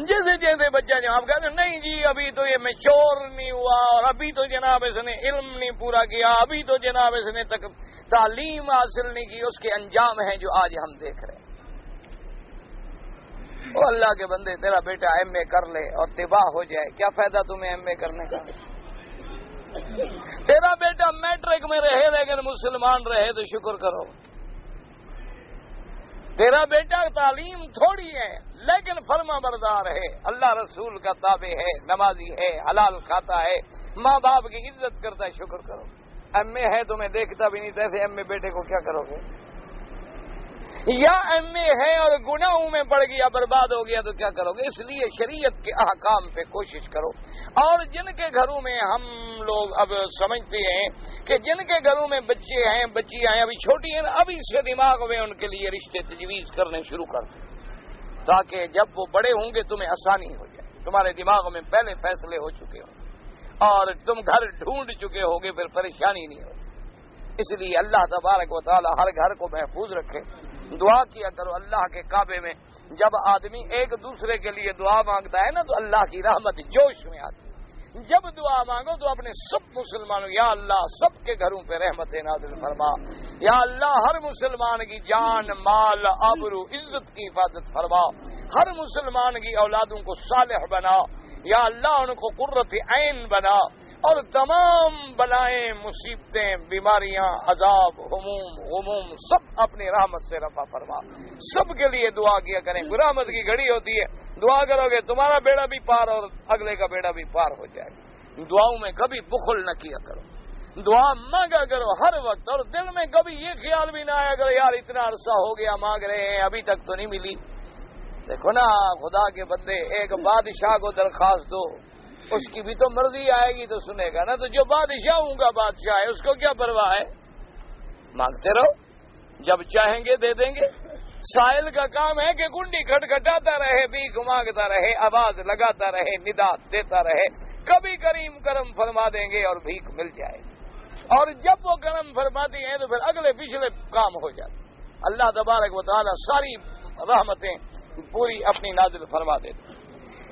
جیسے جیسے بچہ جناب کہتے ہیں نہیں جی ابھی تو یہ میچور نہیں ہوا، اور ابھی تو جناب اس نے علم نہیں پورا کیا، ابھی تو جناب اس نے تعلیم حاصل نہیں کی، اس کے انجام ہیں جو آج ہم دیکھ رہے ہیں. او اللہ کے بندے، تیرا بیٹا ایم اے کر لے اور تباہ ہو جائے، کیا فائدہ تمہیں ایم اے کرنے کا؟ تیرا بیٹا میٹرک میں رہے لیکن مسلمان رہے تو شکر کرو. تیرا بیٹا تعلیم تھوڑی ہے لیکن فرما بردار ہے، اللہ رسول کا تابع ہے، نمازی ہے، حلال کھاتا ہے، ماں باپ کی عزت کرتا ہے، شکر کرو. ایم اے ہے تمہیں دیکھتا بھی نہیں، ایسے ایم اے بیٹے کو کیا کرو گے؟ یا ایم اے ہے اور گناہوں میں پڑ گیا، برباد ہو گیا تو کیا کرو گے؟ اس لیے شریعت کے احکام پہ کوشش کرو. اور جن کے گھروں میں ہم لوگ اب سمجھتے ہیں کہ جن کے گھروں میں بچے ہیں، بچیاں ہیں، ابھی چھوٹی ہیں، ابھی سے دماغ میں ان کے لیے رشتے تجویز کرنے شروع کر دیں تاکہ جب وہ بڑے ہوں گے تمہیں آسانی ہو جائے. تمہارے دماغ میں پہلے فیصلے ہو چکے ہوں اور تم گھر ڈھونڈ چکے ہوگے، پھر پریشانی نہیں ہوتی. اس لیے اللہ تبارک و تعالی ہر گھر کو محفوظ رکھے. دعا کیا کرو اللہ کے کعبے میں. جب آدمی ایک دوسرے کے لیے دعا مانگتا ہے نا تو اللہ کی رحمت جوش میں آتی ہے. جب دعا مانگو تو اپنے سب مسلمانوں، یا اللہ سب کے گھروں پہ رحمت نازل فرما، یا اللہ ہر مسلمان کی جان مال آبرو عزت کی حفاظت فرما، ہر مسلمان کی اولادوں کو صالح بنا، یا اللہ ان کو قرۃ عین بنا، اور تمام بلائیں مصیبتیں بیماریاں عذاب غموم سب اپنی رحمت سے رفع فرما. سب کے لیے دعا کیا کریں. رحمت کی گھڑی ہوتی ہے، دعا کرو گے تمہارا بیڑا بھی پار اور اگلے کا بیڑا بھی پار ہو جائے. دعاؤں میں کبھی بخل نہ کیا کرو، دعا مانگا کرو ہر وقت، اور دل میں کبھی یہ خیال بھی نہ آیا کرو یار اتنا عرصہ ہو گیا مانگ رہے ہیں ابھی تک تو نہیں ملی. دیکھو نا خدا کے بندے، ایک بادشاہ کو درخواست دو، اس کی بھی تو مرضی آئے گی تو سنے گا نا. تو جو بادشاہوں کا بادشاہ ہے اس کو کیا پرواہ ہے؟ مانگتے رہو، جب چاہیں گے دے دیں گے. سائل کا کام ہے کہ کنڈی کھٹکھٹاتا رہے، بھیک مانگتا رہے، آواز لگاتا رہے، ندات دیتا رہے. کبھی کریم کرم فرما دیں گے اور بھیک مل جائے گی. اور جب وہ کرم فرماتی ہیں تو پھر اگلے پچھلے کام ہو جاتے. اللہ تبارک و تعالی ساری رحمتیں پوری اپنی نازل فرما دیتے.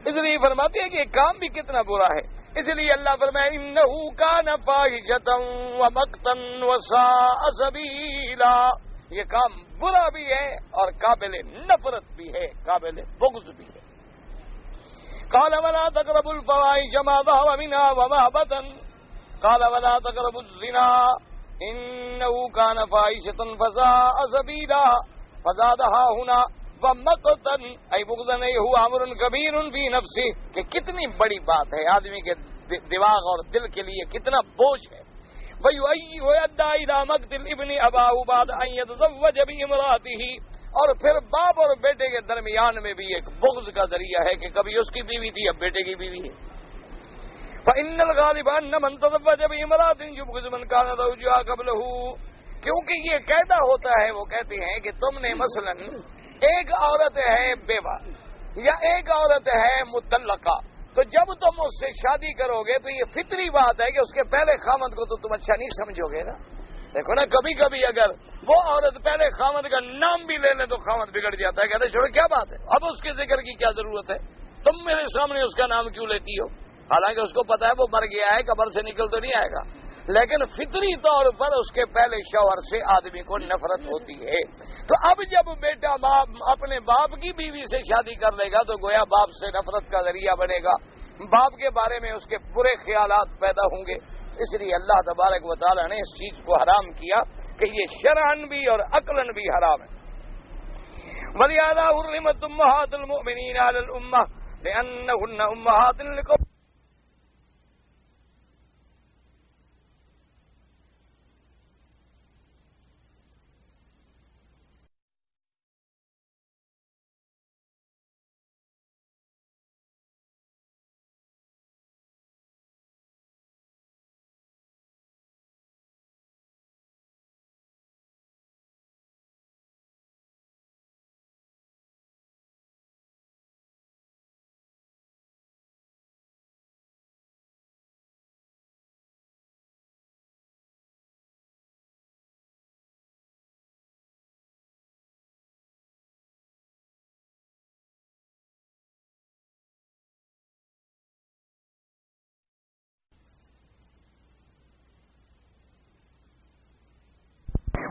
اس لیے فرماتے ہیں کہ یہ کام بھی کتنا برا ہے. اس لیے اللہ فرمائے انہ کان فاحشۃ ومقتا وساء سبیلا. یہ کام برا بھی ہے اور قابل نفرت بھی ہے، قابل بغض بھی ہے. قال ولا تقربوا الفواحش ما ظهر منها وما بطن قال ولا تقربوا الزنا انه كان فاحشۃ وساء سبیلا فزادها هنا ومقتا ای بغضا هو امر کبیر فی نفسه. کہ کتنی بڑی بات ہے، آدمی کے دماغ اور دل کے لیے کتنا بوجھ ہے. وَيُؤَدَّى إِلَى مَقْتِ الْإِبْنِ أَبَاهُ بَعْدَ أَن يَتَزَوَّجَ بِامْرَأَتِهِ. اور پھر باپ اور بیٹے کے درمیان میں بھی ایک بغض کا ذریعہ ہے کہ کبھی اس کی بیوی تھی اب بیٹے کی بیوی ہے. فَإِنَّ الْغَالِبَ أَنَّ مَن تَزَوَّجَ بِامْرَأَةٍ يُبْغِضُ مَن كَانَ زَوْجُهَا قَبْلَهُ. کیونکہ یہ قاعدہ ہوتا ہے، وہ کہتے ہیں کہ تم نے مثلا ایک عورت ہے بیوہ یا ایک عورت ہے مطلقہ، تو جب تم اس سے شادی کرو گے تو یہ فطری بات ہے کہ اس کے پہلے خامد کو تو تم اچھا نہیں سمجھو گے نا۔ دیکھو نا، کبھی کبھی اگر وہ عورت پہلے خامد کا نام بھی لے لے تو خامد بگڑ جاتا ہے، کہتے چھوڑو کیا بات ہے، اب اس کے ذکر کی کیا ضرورت ہے، تم میرے سامنے اس کا نام کیوں لیتی ہو؟ حالانکہ اس کو پتا ہے وہ مر گیا ہے، قبر سے نکل تو نہیں آئے گا، لیکن فطری طور پر اس کے پہلے شوہر سے آدمی کو نفرت ہوتی ہے۔ تو اب جب بیٹا اپنے باپ کی بیوی سے شادی کر لے گا تو گویا باپ سے نفرت کا ذریعہ بنے گا، باپ کے بارے میں اس کے برے خیالات پیدا ہوں گے۔ اس لیے اللہ تبارک و تعالی نے اس چیز کو حرام کیا کہ یہ شرعن بھی اور عقلاً بھی حرام ہے۔ وَلِهَذَا حُرِّمَتْ أُمَّهَاتُ الْمُؤْمِنِينَ عَلَى الْأُمَّةِ لِأَنَّهُنَّ أُمَّهَاتٌ لِقَوْمٍ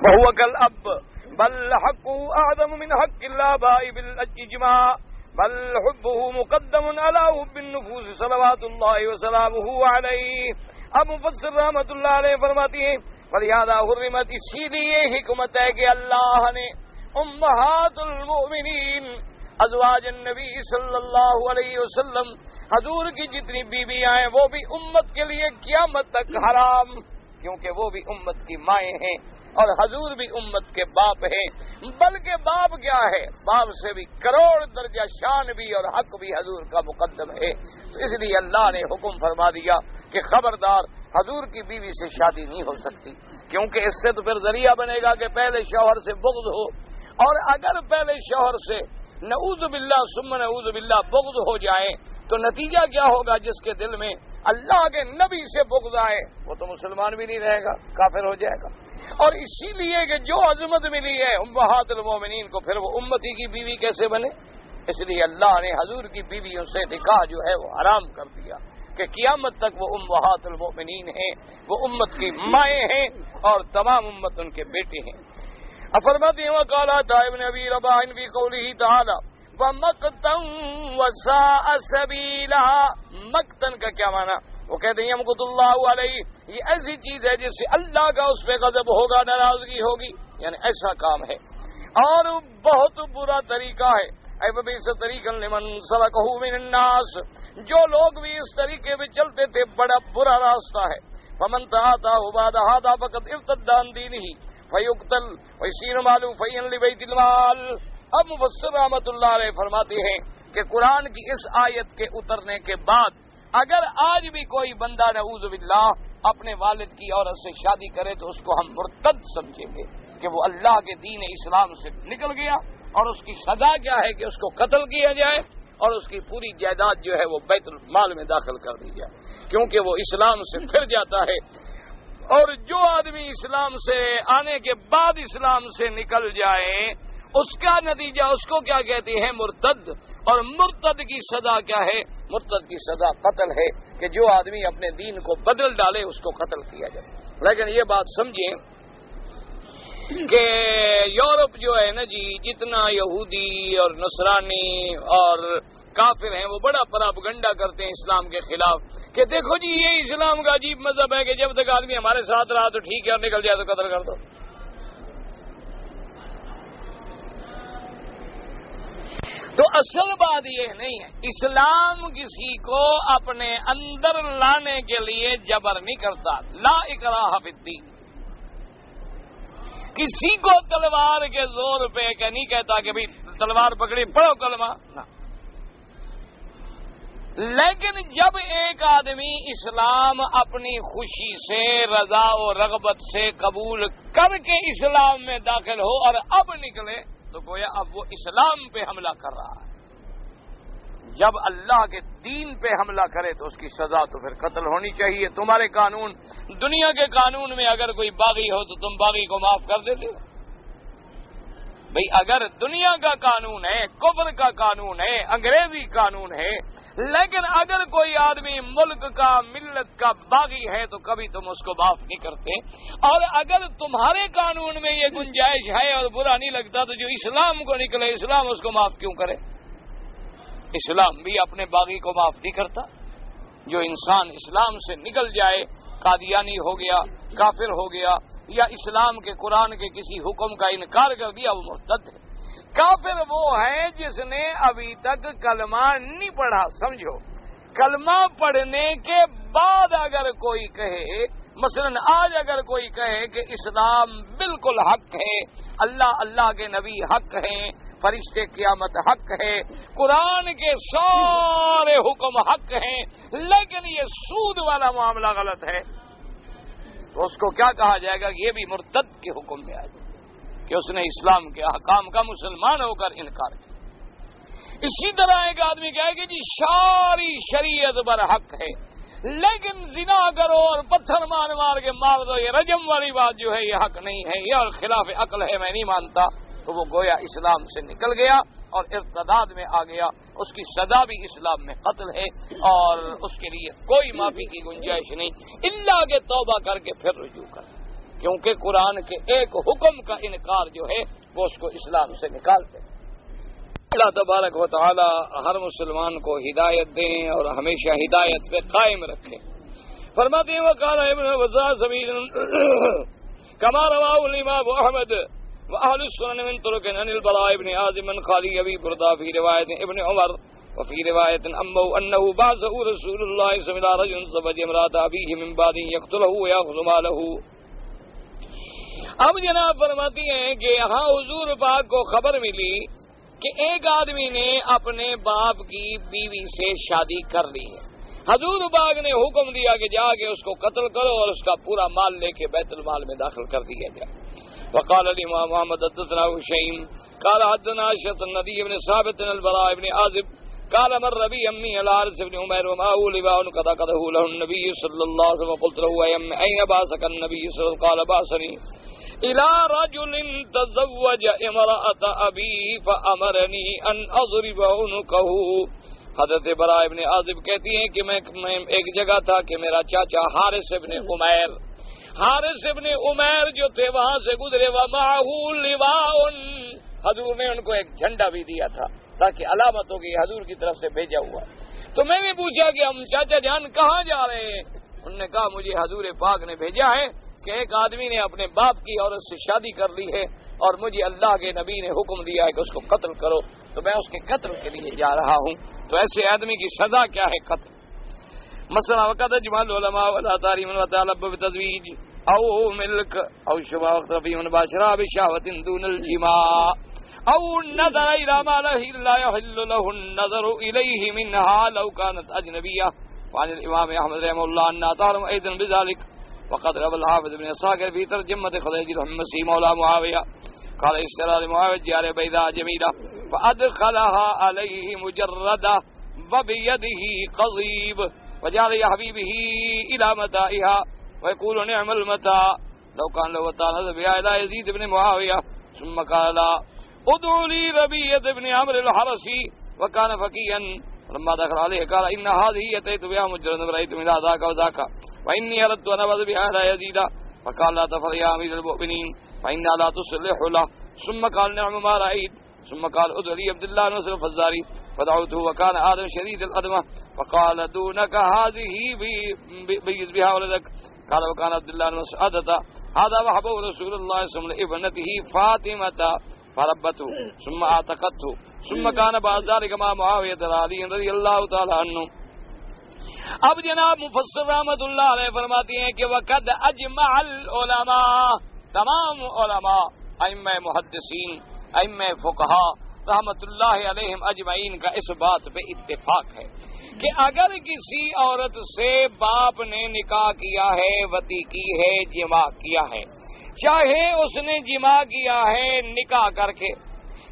وهو كالأب بل حقه أعظم من حق الآباء بالإجماع بل حبه مقدم على حب النفوس صلوات الله وسلامه عليه۔ اب مفسر رحمت اللہ علیہ فرماتی ہیں فلہذا حرمت، اسی لیے حکمت ہے کہ اللہ نے امہات المؤمنین ازواج النبی صلی اللہ علیہ وسلم، حضور کی جتنی بیویاں ہیں وہ بھی امت کے لیے قیامت تک حرام، کیونکہ وہ بھی امت کی مائیں ہیں اور حضور بھی امت کے باپ ہیں، بلکہ باپ کیا ہے، باپ سے بھی کروڑ درجہ شان بھی اور حق بھی حضور کا مقدم ہے۔ تو اس لیے اللہ نے حکم فرما دیا کہ خبردار حضور کی بیوی سے شادی نہیں ہو سکتی، کیونکہ اس سے تو پھر ذریعہ بنے گا کہ پہلے شوہر سے بغض ہو، اور اگر پہلے شوہر سے نعوذ باللہ ثم نعوذ باللہ بغض ہو جائے تو نتیجہ کیا ہوگا، جس کے دل میں اللہ کے نبی سے بغض آئے وہ تو مسلمان بھی نہیں رہے گا، کافر ہو جائے گا۔ اور اسی لیے کہ جو عظمت ملی ہے امہات المومنین کو، پھر وہ امتی کی بیوی کیسے بنے؟ اس لیے اللہ نے حضور کی بیویوں سے نکاح جو ہے وہ حرام کر دیا کہ قیامت تک وہ امہات المومنین ہیں، وہ امت کی مائیں ہیں اور تمام امت ان کے بیٹے ہیں۔ فرماتے ہیں وقال ابن ابی رباح فی قوله تعالی وَمَقْتًا وَسَاءَ سَبِيلًا، مقتن کا کیا معنی؟ وہ کہتے ہیں یمقت اللہ علیہ، یہ ایسی چیز ہے جس سے اللہ کا اس پہ غضب ہوگا، ناراضگی ہوگی، یعنی ایسا کام ہے اور بہت برا طریقہ ہے۔ اے بئس طریقا لمن سلکہ من الناس، جو لوگ بھی اس طریقے پہ چلتے تھے بڑا برا راستہ ہے۔ فمن تآتاه بعد هذا فقد ارتد عن دینہ فیقتل ویصیر مالہ فیئا لبیت المال۔ اب مفسر رحمت اللہ علیہ فرماتے ہیں کہ قرآن کی اس آیت کے اترنے کے بعد اگر آج بھی کوئی بندہ نعوذ باللہ اپنے والد کی عورت سے شادی کرے تو اس کو ہم مرتد سمجھیں گے کہ وہ اللہ کے دین اسلام سے نکل گیا، اور اس کی سزا کیا ہے کہ اس کو قتل کیا جائے اور اس کی پوری جائیداد جو ہے وہ بیت المال میں داخل کر دی جائے، کیونکہ وہ اسلام سے پھر جاتا ہے۔ اور جو آدمی اسلام سے آنے کے بعد اسلام سے نکل جائے اس کا نتیجہ اس کو کیا کہتے ہیں؟ مرتد۔ اور مرتد کی سزا کیا ہے؟ مرتد کی سزا قتل ہے کہ جو آدمی اپنے دین کو بدل ڈالے اس کو قتل کیا جائے۔ لیکن یہ بات سمجھیں کہ یورپ جو ہے نا جی، جتنا یہودی اور نصرانی اور کافر ہیں وہ بڑا پراپگنڈا کرتے ہیں اسلام کے خلاف کہ دیکھو جی یہ اسلام کا عجیب مذہب ہے کہ جب تک آدمی ہمارے ساتھ رہا تو ٹھیک ہے اور نکل جائے تو قتل کر دو۔ تو اصل بات یہ نہیں ہے، اسلام کسی کو اپنے اندر لانے کے لیے جبر نہیں کرتا، لا اکراہ فی الدین۔ کسی کو تلوار کے زور پہ کہ نہیں کہتا کہ بھئی تلوار پکڑی پڑھو کلمہ نہ، لیکن جب ایک آدمی اسلام اپنی خوشی سے، رضا و رغبت سے قبول کر کے اسلام میں داخل ہو اور اب نکلے تو گویا اب وہ اسلام پہ حملہ کر رہا ہے. جب اللہ کے دین پہ حملہ کرے تو اس کی سزا تو پھر قتل ہونی چاہیے. تمہارے قانون، دنیا کے قانون میں اگر کوئی باغی ہو تو تم باغی کو معاف کر دیتے ہو؟ بھئی اگر دنیا کا قانون ہے، کفر کا قانون ہے، انگریزی قانون ہے، لیکن اگر کوئی آدمی ملک کا، ملت کا باغی ہے تو کبھی تم اس کو معاف نہیں کرتے. اور اگر تمہارے قانون میں یہ گنجائش ہے اور برا نہیں لگتا تو جو اسلام کو نکلے، اسلام اس کو معاف کیوں کرے؟ اسلام بھی اپنے باغی کو معاف نہیں کرتا. جو انسان اسلام سے نکل جائے، قادیانی ہو گیا، کافر ہو گیا، یا اسلام کے قرآن کے کسی حکم کا انکار کر دیا، وہ مرتد ہے. کافر وہ ہے جس نے ابھی تک کلمہ نہیں پڑھا. سمجھو، کلمہ پڑھنے کے بعد اگر کوئی کہے، مثلا آج اگر کوئی کہے کہ اسلام بالکل حق ہے، اللہ کے نبی حق ہیں، فرشتے قیامت حق ہے، قرآن کے سارے حکم حق ہیں، لیکن یہ سود والا معاملہ غلط ہے، تو اس کو کیا کہا جائے گا؟ یہ بھی مرتد کے حکم میں آ جائے کہ اس نے اسلام کے احکام کا مسلمان ہو کر انکار کیا. اسی طرح ایک آدمی کہے کہ جی ساری شریعت پر حق ہے، لیکن زنا کرو اور پتھر مار کے مار دو، یہ رجم والی بات جو ہے یہ حق نہیں ہے، یہ اور خلاف عقل ہے، میں نہیں مانتا، تو وہ گویا اسلام سے نکل گیا اور ارتداد میں آ گیا. اس کی سزا بھی اسلام میں قتل ہے اور اس کے لیے کوئی معافی کی گنجائش نہیں، الا کہ توبہ کر کے پھر رجوع کرے، کیونکہ قرآن کے ایک حکم کا انکار جو ہے وہ اس کو اسلام سے نکالتے. اللہ تبارک و تعالی ہر مسلمان کو ہدایت دیں اور ہمیشہ ہدایت پہ قائم رکھیں. فرماتے ہیں وقال ابن وزا سبیل کما رواه الامام احمد واهل السنن من طرق عن البراء بن عازب من خالي ابي برده في روايه ابن عمر وفي روايه انه بعثه رسول الله صلى الله عليه وسلم رجل زوج امراه ابيه من بعد يقتله وياخذ ماله. اب جناب فرماتی ہیں کہ یہاں حضور پاک کو خبر ملی کہ ایک آدمی نے اپنے باپ کی بیوی سے شادی کر لی ہے. حضور پاک نے حکم دیا کہ جا کے اس کو قتل کرو اور اس کا پورا مال لے کے بیت المال میں داخل کر دیا جائے. وقال الامام محمد حدثنا هشيم قال حدثنا عائشة النبي بن ثابت البراء بن عازب قال مر بي امي الحارث بن عمير وما هو لواء قد عقده له النبي صلى الله عليه وسلم قلت له اين بعثك النبي صلى الله عليه وسلم قال بعثني الى رجل تزوج امرأة ابي فامرني ان اضرب عنقه. حضرت براء ابن عازب کہتی ہیں کہ میں ایک جگہ تھا کہ میرا چاچا حارث ابن عمیر جو تھے وہاں سے گزرے، ومعه لواء، حضور نے ان کو ایک جھنڈا بھی دیا تھا تاکہ علامت ہوگی حضور کی طرف سے بھیجا ہوا. تو میں نے پوچھا کہ ہم چاچا جان کہاں جا رہے ہیں؟ انہوں نے کہا مجھے حضور پاک نے بھیجا ہے کہ ایک آدمی نے اپنے باپ کی عورت سے شادی کر لی ہے اور مجھے اللہ کے نبی نے حکم دیا ہے کہ اس کو قتل کرو، تو میں اس کے قتل کے لیے جا رہا ہوں. تو ایسے آدمی کی سزا کیا ہے؟ قتل. مثلا وقت اجماع العلماء ولا تحریم وتعلب بتزویج او ملک او شبہ وقت رفی من باشرہ بشاوت دون الجماع او نظر الى ما لا يحل له النظر الیہ منها لو كانت اجنبیہ. وعن الامام احمد رحمہ اللہ انها تحرم ایضا بذلك. وقد روى الحافظ ابن اسحاق في ترجمة خدیج الحمصی مولا معاویہ قال اشترى لمعاویہ جار بیضاء جمیلہ فادخلها علیہ مجردہ وبیدہ قضیب وجعل حبیبه الى متاعها ويقول نعم المتاع لو كان له تعالى بها الى يزيد بن معاويه. ثم قال ادعوا لي ربيعة بن عمرو الحرسي وكان فقيها. لما دخل عليه قال ان هذه اتيت بها مجرد رايت من ذاك وذاك واني اردت ان ابذ بها الى يزيد. فقال لا تفعل يا امير المؤمنين فإنها لا تصلح له. ثم قال نعم ما رأيت. ثم قال ادعوا لي عبد الله بن مسلم الفزاري فدعوته وكان آدم شديد الأدمة فقال دونك هذه بيز بها ولدك. قال وكان عبد الله بن مسعود هذا وهبه رسول الله صلى الله عليه وسلم لابنته فاطمة فربته ثم اعتقته. ثم كان بعد ذلك مع معاوية علي رضي الله تعالى عنه. اب جناب مفسر رحمت اللہ علیہ فرماتی ہیں کہ وقد اجمع العلماء، تمام علماء، ائمہ محدثین، ائمہ فقہا رحمت اللہ علیہم اجمعین کا اس بات پہ اتفاق ہے کہ اگر کسی عورت سے باپ نے نکاح کیا ہے، وطی کی ہے، جماع کیا ہے، چاہے اس نے جماع کیا ہے نکاح کر کے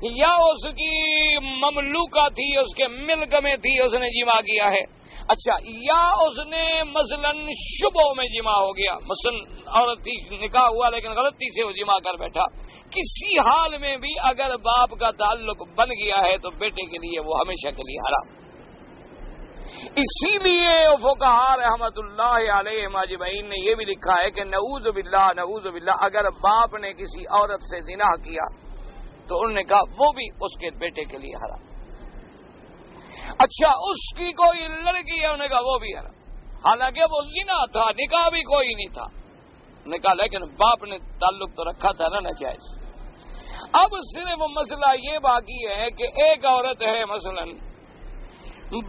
یا اس کی مملوکہ تھی، اس کے ملک میں تھی، اس نے جمع کیا ہے، اچھا، یا اس نے مثلاً شبوں میں جمع ہو گیا، مثلاً عورت تھی، نکاح ہوا لیکن غلطی سے وہ جمع کر بیٹھا، کسی حال میں بھی اگر باپ کا تعلق بن گیا ہے تو بیٹے کے لیے وہ ہمیشہ کے لیے حرام۔ اسی لیے فقہاء رحمت اللہ علیہ اجمعین نے یہ بھی لکھا ہے کہ نعوذ باللہ اگر باپ نے کسی عورت سے زنا کیا تو انہوں نے کہا وہ بھی اس کے بیٹے کے لیے حرام۔ اچھا، اس کی کوئی لڑکی ہے، انہوں نے کہا وہ بھی حرام، حالانکہ وہ زنا تھا، نکاح بھی کوئی نہیں تھا، انہوں نے کہا لیکن باپ نے تعلق تو رکھا تھا نا ناجائز۔ اب صرف مسئلہ یہ باقی ہے کہ ایک عورت ہے، مثلاً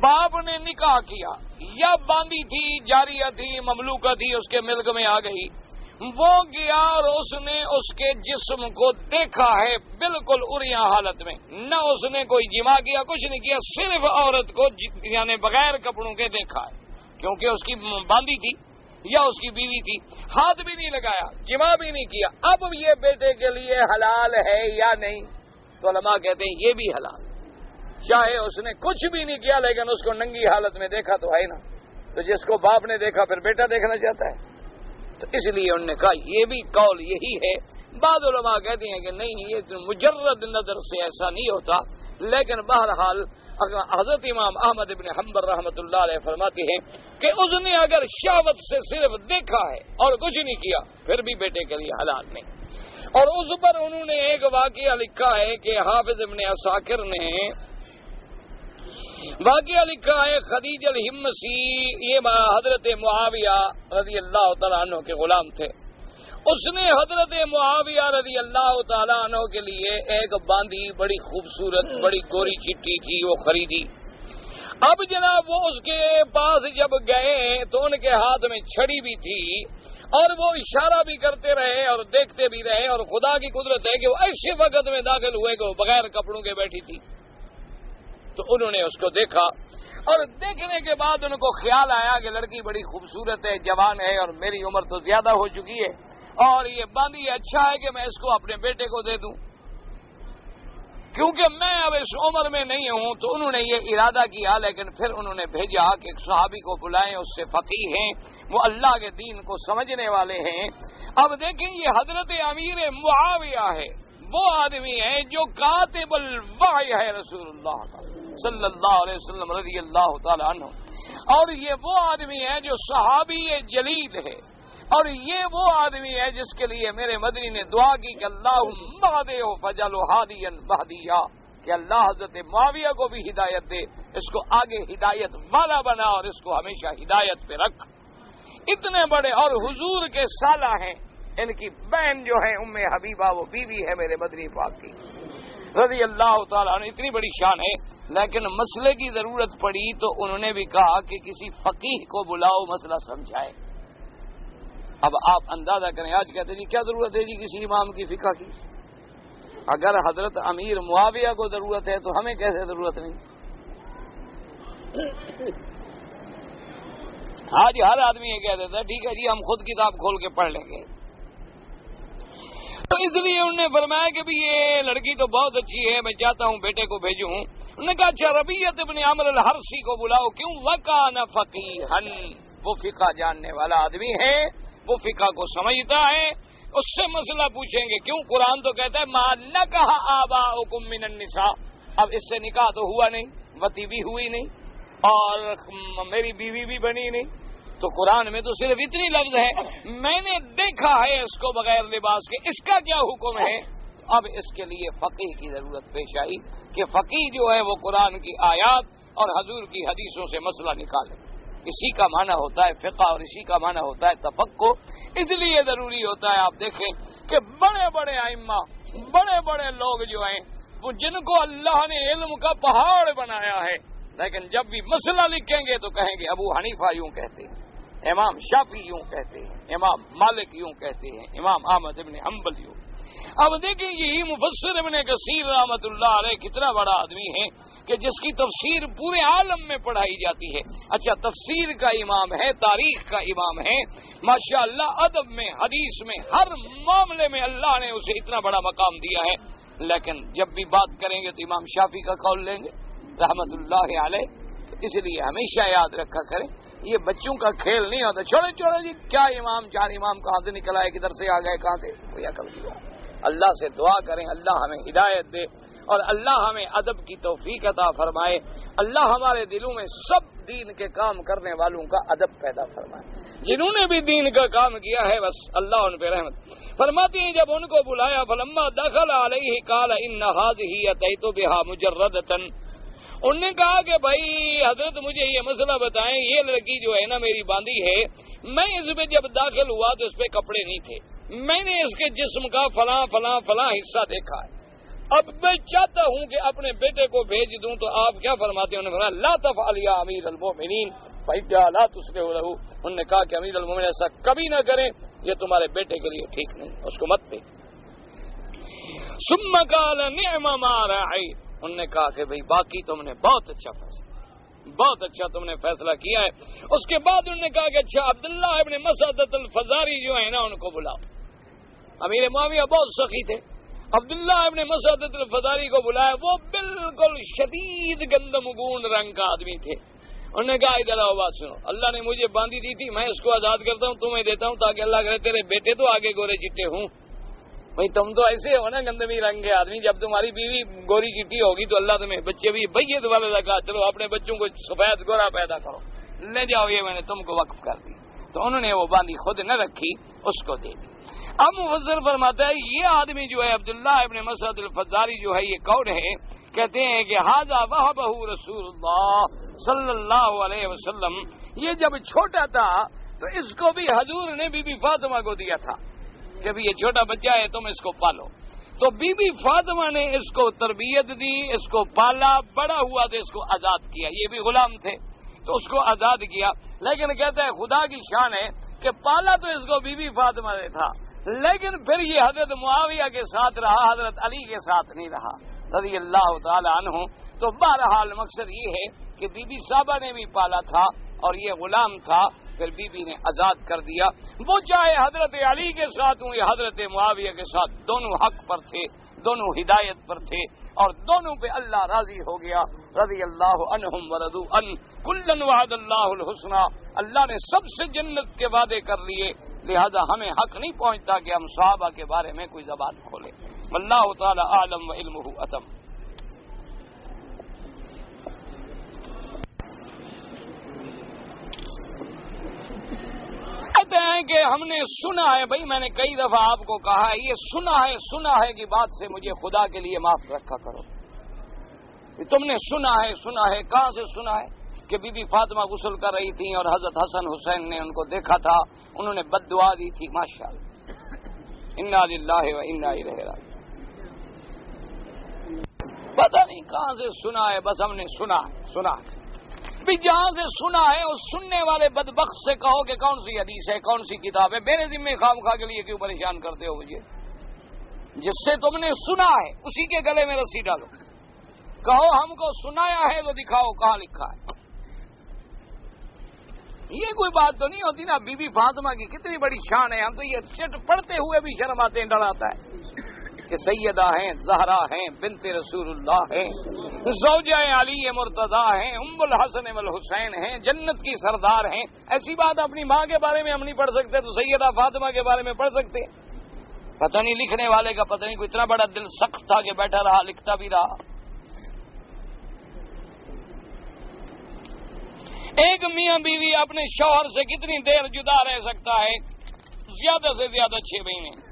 باپ نے نکاح کیا، یا باندھی تھی، جاریہ تھی، مملوکہ تھی، اس کے ملک میں آ گئی، وہ گیا اور اس نے اس کے جسم کو دیکھا ہے بالکل عریاں حالت میں، نہ اس نے کوئی جمع کیا، کچھ نہیں کیا، صرف عورت کو یعنی بغیر کپڑوں کے دیکھا ہے، کیونکہ اس کی باندھی تھی یا اس کی بیوی تھی، ہاتھ بھی نہیں لگایا، جمع بھی نہیں کیا، اب یہ بیٹے کے لیے حلال ہے یا نہیں؟ تو علماء کہتے ہیں یہ بھی حلال، چاہے اس نے کچھ بھی نہیں کیا لیکن اس کو ننگی حالت میں دیکھا تو ہے نا، تو جس کو باپ نے دیکھا پھر بیٹا دیکھنا چاہتا ہے، تو اس لیے انہوں نے کہا یہ بھی قول یہی ہے۔ بعض علماء کہتے ہیں کہ نہیں، یہ مجرد نظر سے ایسا نہیں ہوتا، لیکن بہرحال حضرت امام احمد بن حنبل رحمۃ اللہ علیہ فرماتے ہیں کہ اس نے اگر شہوت سے صرف دیکھا ہے اور کچھ نہیں کیا پھر بھی بیٹے کے لیے حلال نہیں۔ اور اس پر انہوں نے ایک واقعہ لکھا ہے کہ حافظ ابن عساکر نے واقعہ لکھا ہے، خدیجہ الحمصی، یہ حضرت معاویہ رضی اللہ تعالیٰ عنہ کے غلام تھے، اس نے حضرت معاویہ رضی اللہ تعالیٰ عنہ کے لیے ایک باندھی بڑی خوبصورت بڑی گوری چٹی تھی، وہ خریدی۔ اب جناب وہ اس کے پاس جب گئے تو ان کے ہاتھ میں چھڑی بھی تھی اور وہ اشارہ بھی کرتے رہے اور دیکھتے بھی رہے، اور خدا کی قدرت ہے کہ وہ ایسے وقت میں داخل ہوئے کہ وہ بغیر کپڑوں کے بیٹھی تھی، تو انہوں نے اس کو دیکھا، اور دیکھنے کے بعد ان کو خیال آیا کہ لڑکی بڑی خوبصورت ہے، جوان ہے، اور میری عمر تو زیادہ ہو چکی ہے اور یہ باندھی اچھا ہے کہ میں اس کو اپنے بیٹے کو دے دوں، کیونکہ میں اب اس عمر میں نہیں ہوں۔ تو انہوں نے یہ ارادہ کیا، لیکن پھر انہوں نے بھیجا کہ ایک صحابی کو بلائیں، اس سے فقیہ ہیں، وہ اللہ کے دین کو سمجھنے والے ہیں۔ اب دیکھیں یہ حضرت امیر معاویہ ہے، وہ آدمی ہے جو کاتب الوحی ہے رسول اللہ صلی اللہ علیہ وسلم رضی اللہ تعالی عنہ، اور یہ وہ آدمی ہے جو صحابی جلیل ہے، اور یہ وہ آدمی ہے جس کے لیے میرے مدنی نے دعا کی کہ اللہم اہدہ فجعلہ ہادیا مہدیا، کہ اللہ حضرت معاویہ کو بھی ہدایت دے، اس کو آگے ہدایت والا بنا اور اس کو ہمیشہ ہدایت پہ رکھ۔ اتنے بڑے، اور حضور کے سالہ ہیں، ان کی بہن جو ہے ام حبیبہ، وہ بیوی ہے میرے مدنی پاک کی رضی اللہ تعالیٰ عنہ، اتنی بڑی شان ہے۔ لیکن مسئلے کی ضرورت پڑی تو انہوں نے بھی کہا کہ کسی فقیہ کو بلاؤ، مسئلہ سمجھائے۔ اب آپ اندازہ کریں، آج کہتے ہیں جی کیا ضرورت ہے جی کسی امام کی فقہ کی؟ اگر حضرت امیر معاویہ کو ضرورت ہے تو ہمیں کیسے ضرورت نہیں؟ آج ہر آدمی یہ کہہ دیتا ہے ٹھیک ہے جی ہم خود کتاب کھول کے پڑھ لیں گے۔ تو اس لیے انہوں نے فرمایا کہ بھی یہ لڑکی تو بہت اچھی ہے، میں چاہتا ہوں بیٹے کو بھیجوں۔ انہوں نے کہا اچھا ربیعۃ ابن عمرو الحرسی کو بلاؤ، کیوں؟ وکان فقیہن، وہ فقہ جاننے والا آدمی ہے، وہ فقہ کو سمجھتا ہے، اس سے مسئلہ پوچھیں گے۔ کیوں؟ قرآن تو کہتا ہے ما نکح آباؤکم من النساء، اب اس سے نکاح تو ہوا نہیں، وطی بھی ہوئی نہیں اور میری بیوی بھی بنی نہیں، تو قرآن میں تو صرف اتنی لفظ ہے، میں نے دیکھا ہے اس کو بغیر لباس کے، اس کا کیا حکم ہے؟ اب اس کے لیے فقیہ کی ضرورت پیش آئی کہ فقیہ جو ہے وہ قرآن کی آیات اور حضور کی حدیثوں سے مسئلہ نکالے۔ اسی کا معنی ہوتا ہے فقہ اور اسی کا معنی ہوتا ہے تفقہ۔ اس لیے ضروری ہوتا ہے آپ دیکھیں کہ بڑے بڑے ائمہ، بڑے بڑے لوگ جو ہیں وہ جن کو اللہ نے علم کا پہاڑ بنایا ہے، لیکن جب بھی مسئلہ لکھیں گے تو کہیں گے ابو حنیفہ یوں کہتے ہیں، امام شافعی یوں کہتے ہیں، امام مالک یوں کہتے ہیں، امام احمد ابن حنبل یوں۔ اب دیکھیں یہی مفسر ابن کثیر رحمۃ اللہ علیہ کتنا بڑا آدمی ہے کہ جس کی تفسیر پورے عالم میں پڑھائی جاتی ہے۔ اچھا تفسیر کا امام ہے، تاریخ کا امام ہے، ماشاءاللہ ادب میں، حدیث میں، ہر معاملے میں اللہ نے اسے اتنا بڑا مقام دیا ہے۔ لیکن جب بھی بات کریں گے تو امام شافعی کا قول لیں گے رحمت اللہ علیہ. تو اس لیے ہمیشہ یاد رکھا کریں یہ بچوں کا کھیل نہیں ہوتا. چھوڑے جی کیا امام 4 امام کہاں سے نکل آئے, کدھر سے آ گئے, کہاں سے, کوئی عقل کی بات. اللہ سے دعا کریں اللہ ہمیں ہدایت دے اور اللہ ہمیں ادب کی توفیق عطا فرمائے. اللہ ہمارے دلوں میں سب دین کے کام کرنے والوں کا ادب پیدا فرمائے. جنہوں نے بھی دین کا کام کیا ہے بس اللہ ان پہ رحمت فرماتی ہیں. جب ان کو بلایا فلما دخل علیہ قال ان هذه اتیت بها مجردۃ, انہوں نے کہا کہ بھائی حضرت مجھے یہ مسئلہ بتائیں, یہ لڑکی جو ہے نا میری باندھی ہے, میں اس پہ جب داخل ہوا تو اس پہ کپڑے نہیں تھے, میں نے اس کے جسم کا فلاں فلاں فلاں حصہ دیکھا ہے. اب میں چاہتا ہوں کہ اپنے بیٹے کو بھیج دوں, تو آپ کیا فرماتے ہیں؟ انہوں نے فرمایا لا تفعل یا امیر المؤمنین لا تصلح له. انہوں نے کہا کہ امیر المؤمنین ایسا کبھی نہ کریں, یہ تمہارے بیٹے کے لیے ٹھیک نہیں, اس کو مت دے. ثم قال نعم ما رأيت, انہوں نے کہا کہ بھئی باقی تم نے بہت اچھا تم نے فیصلہ کیا ہے. اس کے بعد انہوں نے کہا کہ اچھا عبداللہ ابن مسعدۃ الفزاری جو ہے نا ان کو بلاؤ. امیر معاویہ بہت سخی تھے, عبداللہ ابن مسعدۃ الفزاری کو بلایا. وہ بالکل شدید گندم گون رنگ کا آدمی تھے. انہوں نے کہا ادھر آؤ, بات سنو, اللہ نے مجھے باندھی دی تھی, میں اس کو آزاد کرتا ہوں, تمہیں دیتا ہوں تاکہ اللہ کرے تیرے بیٹے تو آگے گورے چٹے ہوں. بھائی تم تو ایسے ہو نا گندمی رنگ کے آدمی, جب تمہاری بیوی گوری چٹی ہوگی تو اللہ تمہیں بچے بھی بیت والے لگا, چلو اپنے بچوں کو سفید گورا پیدا کرو, لے جاؤ, یہ میں نے تم کو وقف کر دی. تو انہوں نے وہ باندھی خود نہ رکھی, اس کو دے دی. اب مفسر فرماتا ہے یہ آدمی جو ہے عبداللہ ابن مسعد الفزاری جو ہے یہ کون ہے؟ کہتے ہیں کہ ھذا وہبہ رسول اللہ صلی اللہ علیہ وسلم, یہ جب چھوٹا تھا تو اس کو بھی حضور نے بی بی فاطمہ کو دیا تھا کہ بھی یہ چھوٹا بچہ ہے تم اس کو پالو. تو بی بی فاطمہ نے اس کو تربیت دی, اس کو پالا, بڑا ہوا تو اس کو آزاد کیا. یہ بھی غلام تھے تو اس کو آزاد کیا. لیکن کہتا ہے خدا کی شان ہے کہ پالا تو اس کو بی بی فاطمہ نے تھا, لیکن پھر یہ حضرت معاویہ کے ساتھ رہا, حضرت علی کے ساتھ نہیں رہا رضی اللہ تعالی عنہ. تو بہرحال مقصد یہ ہے کہ بی بی صاحبہ نے بھی پالا تھا اور یہ غلام تھا, پھر بی بی نے آزاد کر دیا. وہ چاہے حضرت علی کے ساتھ ہوں یا حضرت معاویہ کے ساتھ, دونوں حق پر تھے, دونوں ہدایت پر تھے اور دونوں پہ اللہ راضی ہو گیا. رضی اللہ عنہم ورضوا عنہ کلا وعد اللہ الحسنى, اللہ نے سب سے جنت کے وعدے کر لیے, لہذا ہمیں حق نہیں پہنچتا کہ ہم صحابہ کے بارے میں کوئی زبان کھولے. واللہ تعالی اعلم وعلمہ اتم. کہتے ہیں کہ ہم نے سنا ہے, بھائی میں نے کئی دفعہ آپ کو کہا ہے یہ سنا ہے کی بات سے مجھے خدا کے لیے معاف رکھا کرو. تم نے سنا ہے, کہاں سے سنا ہے؟ کہ بی بی فاطمہ غسل کر رہی تھی اور حضرت حسن حسین نے ان کو دیکھا تھا, انہوں نے بد دعا دی تھی. ماشاءاللہ, انا للہ و انا الیہ راجعون. پتہ نہیں کہاں سے سنا ہے, بس ہم نے سنا ہے. بھی جہاں سے سنا ہے اس سننے والے بدبخت سے کہو کہ کون سی حدیث ہے, کون سی کتاب ہے, میرے ذمہ خواہ کے لیے کیوں پریشان کرتے ہو مجھے؟ جس سے تم نے سنا ہے اسی کے گلے میں رسی ڈالو. کہو ہم کو سنایا ہے تو دکھاؤ کہاں لکھا ہے. یہ کوئی بات تو نہیں ہوتی نا. بی بی فاطمہ کی کتنی بڑی شان ہے, ہم تو یہ چٹ پڑھتے ہوئے بھی شرم آتے ہیں, ڈر آتا ہے کہ سیدہ ہیں, زہرا ہیں, بنت رسول اللہ ہیں, زوجہ علی مرتضیٰ ہیں, ام الحسن والحسین ہیں, جنت کی سردار ہیں. ایسی بات اپنی ماں کے بارے میں ہم نہیں پڑھ سکتے تو سیدہ فاطمہ کے بارے میں پڑھ سکتے. پتہ نہیں لکھنے والے کا پتہ نہیں کوئی اتنا بڑا دل سخت تھا کہ بیٹھا رہا, لکھتا بھی رہا. ایک میاں بیوی اپنے شوہر سے کتنی دیر جدا رہ سکتا ہے؟ زیادہ سے زیادہ 6 مہینے.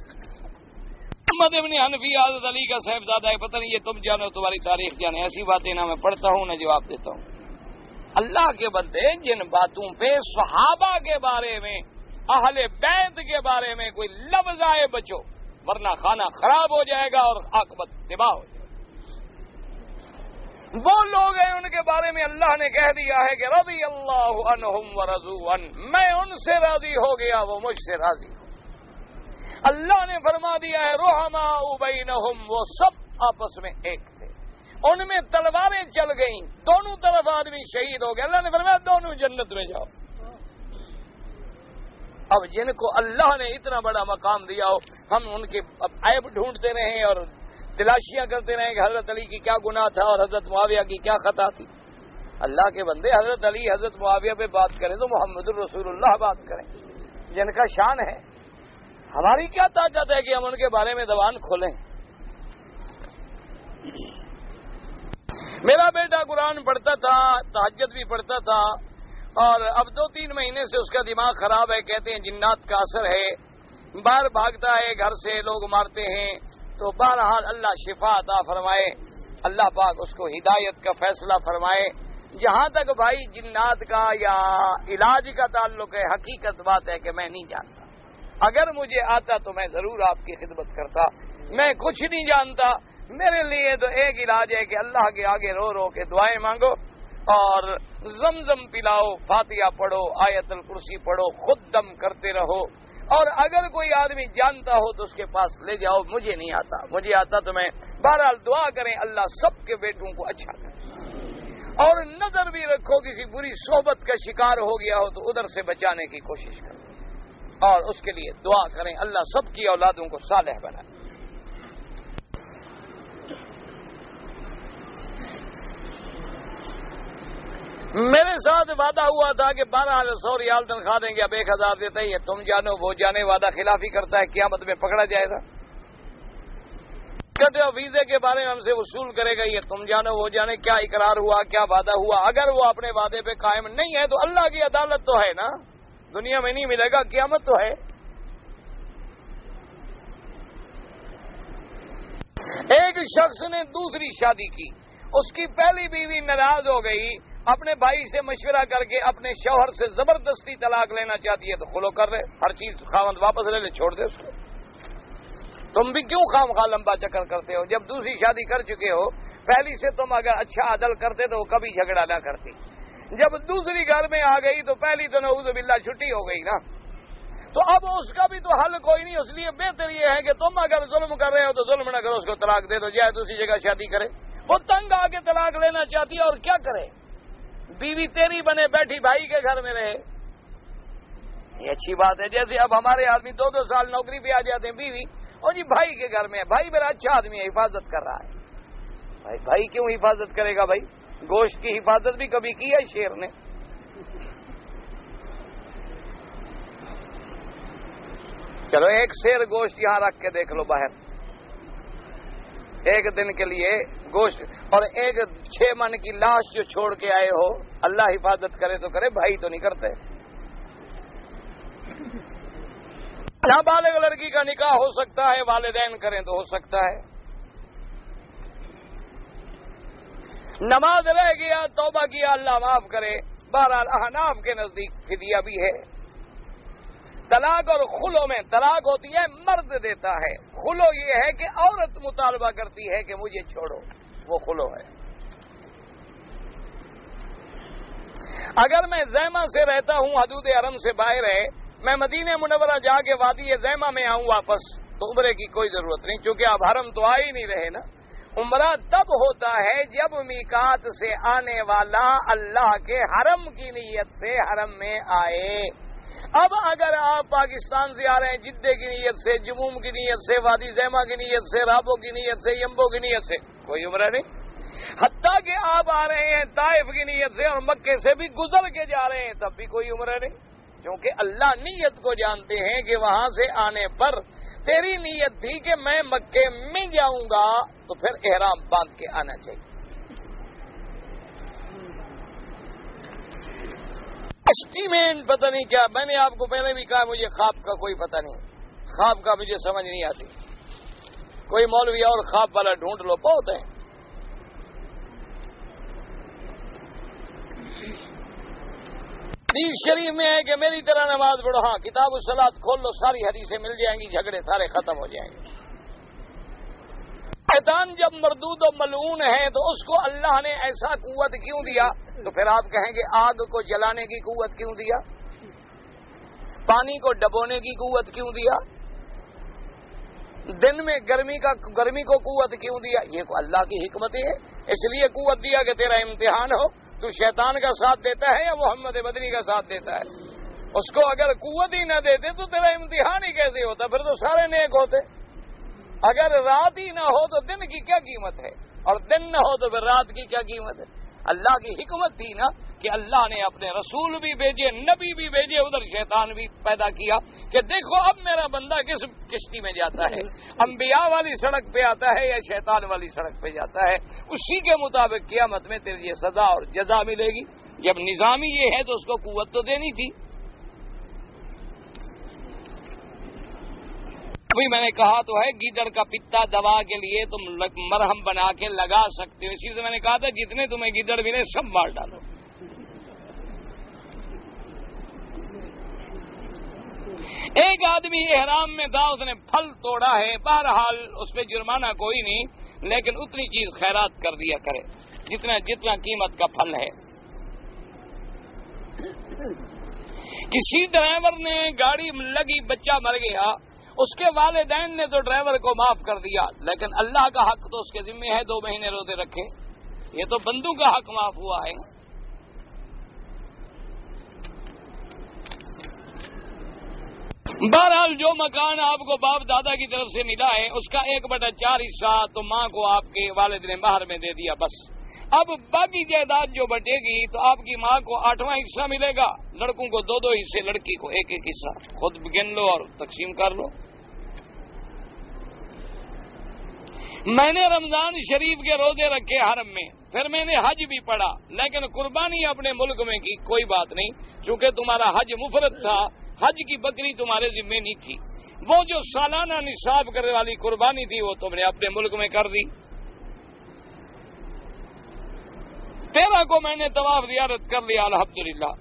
محمد ابن حنفی حضرت علی کا صاحبزادہ ہے, پتہ نہیں یہ تم جانو, تمہاری تاریخ جانے. ایسی باتیں نہ میں پڑھتا ہوں نہ جواب دیتا ہوں. اللہ کے بندے, جن باتوں پہ صحابہ کے بارے میں, اہل بیت کے بارے میں کوئی لفظ آئے بچو, ورنہ کھانا خراب ہو جائے گا اور عاقبت تباہ ہو جائے گا. وہ لوگ ہیں ان کے بارے میں اللہ نے کہہ دیا ہے کہ رضی اللہ عنہم ورضوا عنہ, میں ان سے راضی ہو گیا, وہ مجھ سے راضی ہو. اللہ نے فرما دیا ہے رحماء بینہم, وہ سب آپس میں ایک تھے, ان میں تلواریں چل گئیں, دونوں طرف آدمی شہید ہو گئے. اللہ نے فرمایا دونوں جنت میں جاؤ. اب جن کو اللہ نے اتنا بڑا مقام دیا ہو, ہم ان کے عیب ڈھونڈتے رہیں اور تلاشیاں کرتے رہے کہ حضرت علی کی کیا گناہ تھا اور حضرت معاویہ کی کیا خطا تھی. اللہ کے بندے حضرت علی حضرت معاویہ پہ بات کریں تو محمد الرسول اللہ بات کریں جن کا شان ہے. ہماری کیا طاقت ہے کہ ہم ان کے بارے میں زبان کھولیں. میرا بیٹا قرآن پڑھتا تھا, تہجد بھی پڑھتا تھا, اور اب 2-3 مہینے سے اس کا دماغ خراب ہے. کہتے ہیں جنات کا اثر ہے, باہر بھاگتا ہے, گھر سے لوگ مارتے ہیں. تو بہرحال اللہ شفا عطا فرمائے, اللہ پاک اس کو ہدایت کا فیصلہ فرمائے. جہاں تک بھائی جنات کا یا علاج کا تعلق ہے, حقیقت بات ہے کہ میں نہیں جانتا. اگر مجھے آتا تو میں ضرور آپ کی خدمت کرتا. میں کچھ نہیں جانتا. میرے لیے تو ایک علاج ہے کہ اللہ کے آگے رو رو کے دعائیں مانگو اور زمزم پلاؤ, فاتحہ پڑھو, آیت الکرسی پڑھو, خود دم کرتے رہو. اور اگر کوئی آدمی جانتا ہو تو اس کے پاس لے جاؤ. مجھے نہیں آتا. مجھے آتا تو میں بہرحال دعا کریں اللہ سب کے بیٹوں کو اچھا کرے. اور نظر بھی رکھو کسی بری صحبت کا شکار ہو گیا ہو تو ادھر سے بچانے کی کوشش کرو اور اس کے لیے دعا کریں اللہ سب کی اولادوں کو صالح بنائے. میرے ساتھ وعدہ ہوا تھا کہ 1200 ریال تنخواہ دیں گے, اب 1000 دیتا ہے. یہ تم جانو وہ جانے, وعدہ خلافی کرتا ہے, قیامت میں پکڑا جائے گا. کہتے ہو ویزے کے بارے میں ہم سے وصول کرے گا, یہ تم جانو وہ جانے. کیا اقرار ہوا, کیا وعدہ ہوا. اگر وہ اپنے وعدے پہ قائم نہیں ہے تو اللہ کی عدالت تو ہے نا, دنیا میں نہیں ملے گا, قیامت تو ہے. ایک شخص نے دوسری شادی کی, اس کی پہلی بیوی ناراض ہو گئی, اپنے بھائی سے مشورہ کر کے اپنے شوہر سے زبردستی طلاق لینا چاہتی ہے تو خلو کر رہے, ہر چیز خاوند واپس لے لے, چھوڑ دے اس کو. تم بھی کیوں خام خواہ لمبا چکر کرتے ہو؟ جب دوسری شادی کر چکے ہو, پہلی سے تم اگر اچھا عدل کرتے تو وہ کبھی جھگڑا نہ کرتی. جب دوسری گھر میں آ گئی تو پہلی تو نعوذ باللہ چھٹی ہو گئی نا, تو اب اس کا بھی تو حل کوئی نہیں. اس لیے بہتر یہ ہے کہ تم اگر ظلم کر رہے ہو تو ظلم نہ کرو, اس کو طلاق دے دو, جائے دوسری جگہ شادی کرے. وہ تنگ آ کے طلاق لینا چاہتی ہے اور کیا کرے, بیوی تیری بنے بیٹھی بھائی کے گھر میں رہے. یہ اچھی بات ہے. جیسے اب ہمارے آدمی 2-2 سال نوکری پہ آ جاتے ہیں, بیوی اور جی بھائی کے گھر میں ہے, بھائی میرا اچھا آدمی ہے, حفاظت کر رہا ہے. بھائی کیوں حفاظت کرے گا؟ بھائی گوشت کی حفاظت بھی کبھی کی ہے شیر نے. چلو ایک شیر گوشت یہاں رکھ کے دیکھ لو باہر, ایک دن کے لیے گوشت, اور ایک 6 من کی لاش جو چھوڑ کے آئے ہو, اللہ حفاظت کرے تو کرے, بھائی تو نہیں کرتے. نابالغ لڑکی کا نکاح ہو سکتا ہے, والدین کریں تو ہو سکتا ہے. نماز رہ گیا, توبہ کیا, اللہ معاف کرے. بہرحال احناف کے نزدیک فدیہ بھی ہے. طلاق اور خلو میں طلاق ہوتی ہے مرد دیتا ہے, خلو یہ ہے کہ عورت مطالبہ کرتی ہے کہ مجھے چھوڑو, وہ خلو ہے. اگر میں زیمہ سے رہتا ہوں, حدود حرم سے باہر ہے, میں مدینہ منورہ جا کے وادی زیمہ میں آؤں واپس, تو عمرے کی کوئی ضرورت نہیں, کیونکہ اب حرم تو آ ہی نہیں رہے نا. عمرہ تب ہوتا ہے جب میقات سے آنے والا اللہ کے حرم کی نیت سے حرم میں آئے. اب اگر آپ پاکستان سے آ رہے ہیں جدے کی نیت سے, جموم کی نیت سے, وادی زیمہ کی نیت سے, رابو کی نیت سے, یمبو کی نیت سے, کوئی عمرہ نہیں. حتیٰ کہ آپ آ رہے ہیں طائف کی نیت سے اور مکے سے بھی گزر کے جا رہے ہیں, تب بھی کوئی عمرہ نہیں, کیونکہ اللہ نیت کو جانتے ہیں کہ وہاں سے آنے پر تیری نیت تھی کہ میں مکے میں جاؤں گا, تو پھر احرام باندھ کے آنا چاہیے. اسٹیمنٹ پتہ نہیں کیا, میں نے آپ کو پہلے بھی کہا مجھے خواب کا کوئی پتہ نہیں, خواب کا مجھے سمجھ نہیں آتی. کوئی مولوی اور خواب والا ڈھونڈ لو, بہت ہے. حدیث شریف میں ہے کہ میری طرح نماز پڑھو. ہاں, کتاب الصلاۃ کھول لو, ساری حدیثیں مل جائیں گی, جھگڑے سارے ختم ہو جائیں گے. شیطان جب مردود و ملعون ہے تو اس کو اللہ نے ایسا قوت کیوں دیا؟ تو پھر آپ کہیں گے آگ کو جلانے کی قوت کیوں دیا, پانی کو ڈبونے کی قوت کیوں دیا, دن میں گرمی کو قوت کیوں دیا؟ یہ اللہ کی حکمت ہے. اس لیے قوت دیا کہ تیرا امتحان ہو, تو شیطان کا ساتھ دیتا ہے یا محمد بدری کا ساتھ دیتا ہے. اس کو اگر قوت ہی نہ دیتے تو تیرا امتحان ہی کیسے ہوتا, پھر تو سارے نیک ہوتے. اگر رات ہی نہ ہو تو دن کی کیا قیمت ہے، اور دن نہ ہو تو پھر رات کی کیا قیمت ہے؟ اللہ کی حکمت تھی نا کہ اللہ نے اپنے رسول بھی بھیجے، نبی بھی بھیجے، ادھر شیطان بھی پیدا کیا کہ دیکھو اب میرا بندہ کس کشتی میں جاتا ہے، انبیاء والی سڑک پہ آتا ہے یا شیطان والی سڑک پہ جاتا ہے، اسی کے مطابق قیامت میں تیری یہ سزا اور جزا ملے گی۔ جب نظامی یہ ہے تو اس کو قوت تو دینی تھی۔ ابھی میں نے کہا تو ہے گیدڑ کا پتا دوا کے لیے تم مرہم بنا کے لگا سکتے ہو، اسی سے میں نے کہا تھا جتنے تمہیں گیدڑ ملے سب مار ڈالو۔ ایک آدمی احرام میں تھا، اس نے پھل توڑا ہے، بہرحال اس پہ جرمانہ کوئی نہیں، لیکن اتنی چیز خیرات کر دیا کرے جتنا قیمت کا پھل ہے۔ کسی ڈرائیور نے گاڑی لگی، بچہ مر گیا، اس کے والدین نے تو ڈرائیور کو معاف کر دیا، لیکن اللہ کا حق تو اس کے ذمہ ہے 2 مہینے روزے رکھے۔ یہ تو بندوں کا حق معاف ہوا ہے۔ بہرحال جو مکان آپ کو باپ دادا کی طرف سے ملا ہے اس کا 1/4 حصہ تو ماں کو آپ کے والد نے مہر میں دے دیا بس۔ اب باقی جائیداد جو بٹے گی تو آپ کی ماں کو 8واں حصہ ملے گا، لڑکوں کو 2 حصے، لڑکی کو 1 حصہ، خود گن لو اور تقسیم کر لو۔ میں نے رمضان شریف کے روزے رکھے حرم میں، پھر میں نے حج بھی پڑھا، لیکن قربانی اپنے ملک میں کی، کوئی بات نہیں، چونکہ تمہارا حج مفرد تھا، حج کی بکری تمہارے ذمہ نہیں تھی، وہ جو سالانہ نصاب کرنے والی قربانی تھی وہ تم نے اپنے ملک میں کر دی۔ 13 کو میں نے طواف زیارت کر لیا الحمدللہ،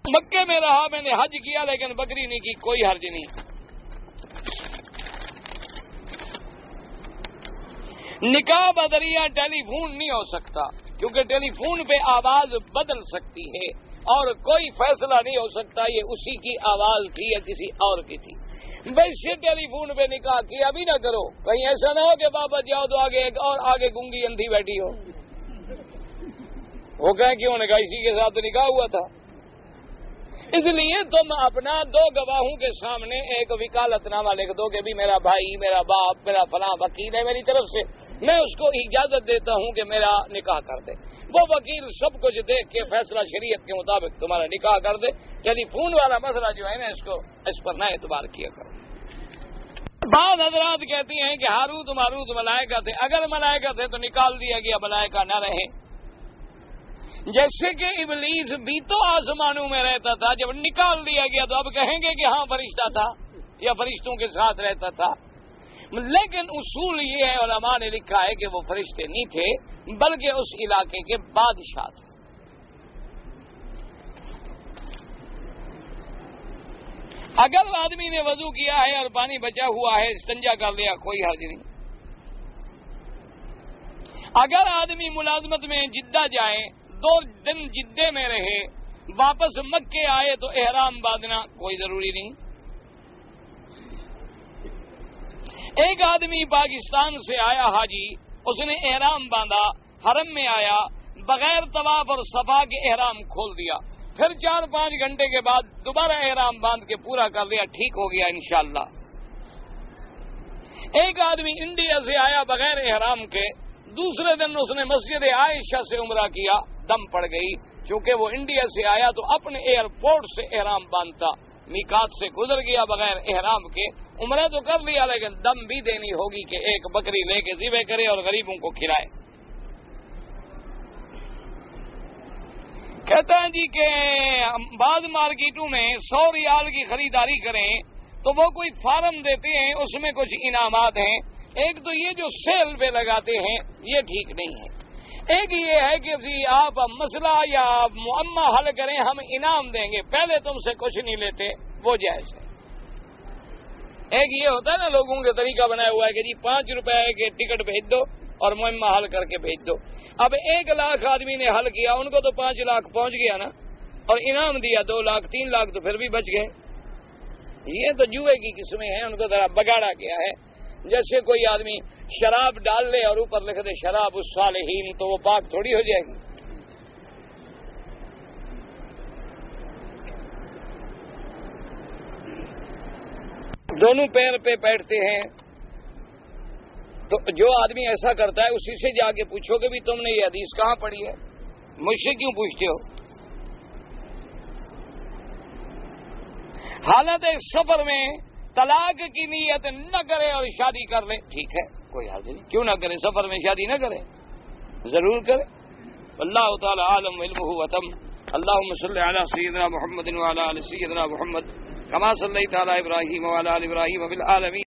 مکے میں رہا، میں نے حج کیا لیکن بکری نہیں کی، کوئی حرج نہیں۔ نکاح بذریعہ ٹیلی فون نہیں ہو سکتا، کیونکہ ٹیلی فون پہ آواز بدل سکتی ہے اور کوئی فیصلہ نہیں ہو سکتا یہ اسی کی آواز تھی یا کسی اور کی تھی۔ ویسے ٹیلی فون پہ نکاح کیا بھی نہ کرو، کہیں ایسا نہ ہو کہ بابا جاؤ تو آگے ایک اور آگے گونگی اندھی بیٹھی ہو، وہ کہیں کیوں نے کہا اسی کے ساتھ نکاح ہوا تھا۔ اس لیے تم اپنا 2 گواہوں کے سامنے ایک وکالت نامہ لکھ دو کہ بھی میرا بھائی، میرا باپ، میرا فلاں وکیل ہے میری طرف سے، میں اس کو اجازت دیتا ہوں کہ میرا نکاح کر دے۔ وہ وکیل سب کچھ دیکھ کے فیصلہ شریعت کے مطابق تمہارا نکاح کر دے۔ ٹیلی فون والا مسئلہ جو ہے نا اس پر نہ اعتبار کیا کرو۔ بعض حضرات کہتی ہیں کہ ہاروت ماروت ملائکہ تھے، اگر ملائکہ تھے تو نکال دیا گیا، ملائکہ نہ رہے۔ جیسے کہ ابلیس بھی تو آسمانوں میں رہتا تھا، جب نکال دیا گیا تو اب کہیں گے کہ ہاں فرشتہ تھا یا فرشتوں کے ساتھ رہتا تھا، لیکن اصول یہ ہے، علماء نے لکھا ہے کہ وہ فرشتے نہیں تھے بلکہ اس علاقے کے بادشاہ تھے۔ اگر آدمی نے وضو کیا ہے اور پانی بچا ہوا ہے، استنجا کر لیا، کوئی حرج نہیں۔ اگر آدمی ملازمت میں جدہ جائے، 2 دن جدے میں رہے، واپس مکے آئے تو احرام باندھنا کوئی ضروری نہیں۔ ایک آدمی پاکستان سے آیا حاجی، اس نے احرام باندھا، حرم میں آیا، بغیر طواف اور صفا کے احرام کھول دیا، پھر 4-5 گھنٹے کے بعد دوبارہ احرام باندھ کے پورا کر لیا، ٹھیک ہو گیا انشاءاللہ۔ ایک آدمی انڈیا سے آیا بغیر احرام کے، دوسرے دن اس نے مسجد عائشہ سے عمرہ کیا، دم پڑ گئی، چونکہ وہ انڈیا سے آیا تو اپنے ایئرپورٹ سے احرام باندھتا، میقات سے گزر گیا بغیر احرام کے، عمرہ تو کر لیا لیکن دم بھی دینی ہوگی کہ ایک بکری لے کے ذبح کرے اور غریبوں کو کھلائے۔ کہتا ہے جی کہ بعض مارکیٹوں میں 100 ریال کی خریداری کریں تو وہ کوئی فارم دیتے ہیں، اس میں کچھ انعامات ہیں۔ ایک تو یہ جو سیل پہ لگاتے ہیں یہ ٹھیک نہیں ہے، ایک یہ ہے کہ آپ مسئلہ یا معمہ حل کریں، ہم انعام دیں گے، پہلے تم سے کچھ نہیں لیتے، وہ جائز ہے۔ ایک یہ ہوتا ہے نا لوگوں کے طریقہ بنایا ہوا ہے کہ جی 5 روپے کے ٹکٹ بھیج دو اور معمہ حل کر کے بھیج دو۔ اب 1 لاکھ آدمی نے حل کیا، ان کو تو 5 لاکھ پہنچ گیا نا، اور انعام دیا 2 لاکھ 3 لاکھ تو پھر بھی بچ گئے۔ یہ تو جوئے کی قسمیں ہیں، ان کو ذرا بگاڑا گیا ہے۔ جیسے کوئی آدمی شراب ڈال لے اور اوپر لکھ دے شراب الصالحین، تو وہ پاک تھوڑی ہو جائے گی۔ دونوں پیر پہ بیٹھتے ہیں، تو جو آدمی ایسا کرتا ہے اسی سے جا کے پوچھو کہ بھی تم نے یہ حدیث کہاں پڑھی ہے، مجھ سے کیوں پوچھتے ہو؟ حالت سفر میں طلاق کی نیت نہ کرے اور شادی کر لے، ٹھیک ہے، کوئی حرج نہیں، کیوں نہ کرے، سفر میں شادی نہ کرے، ضرور کرے۔ اللہ تعالی عالم علمہ وتم۔ اللهم صل على سيدنا محمد وعلى آل سيدنا محمد كما صليت على إبراهيم وعلى آل إبراهيم في العالمين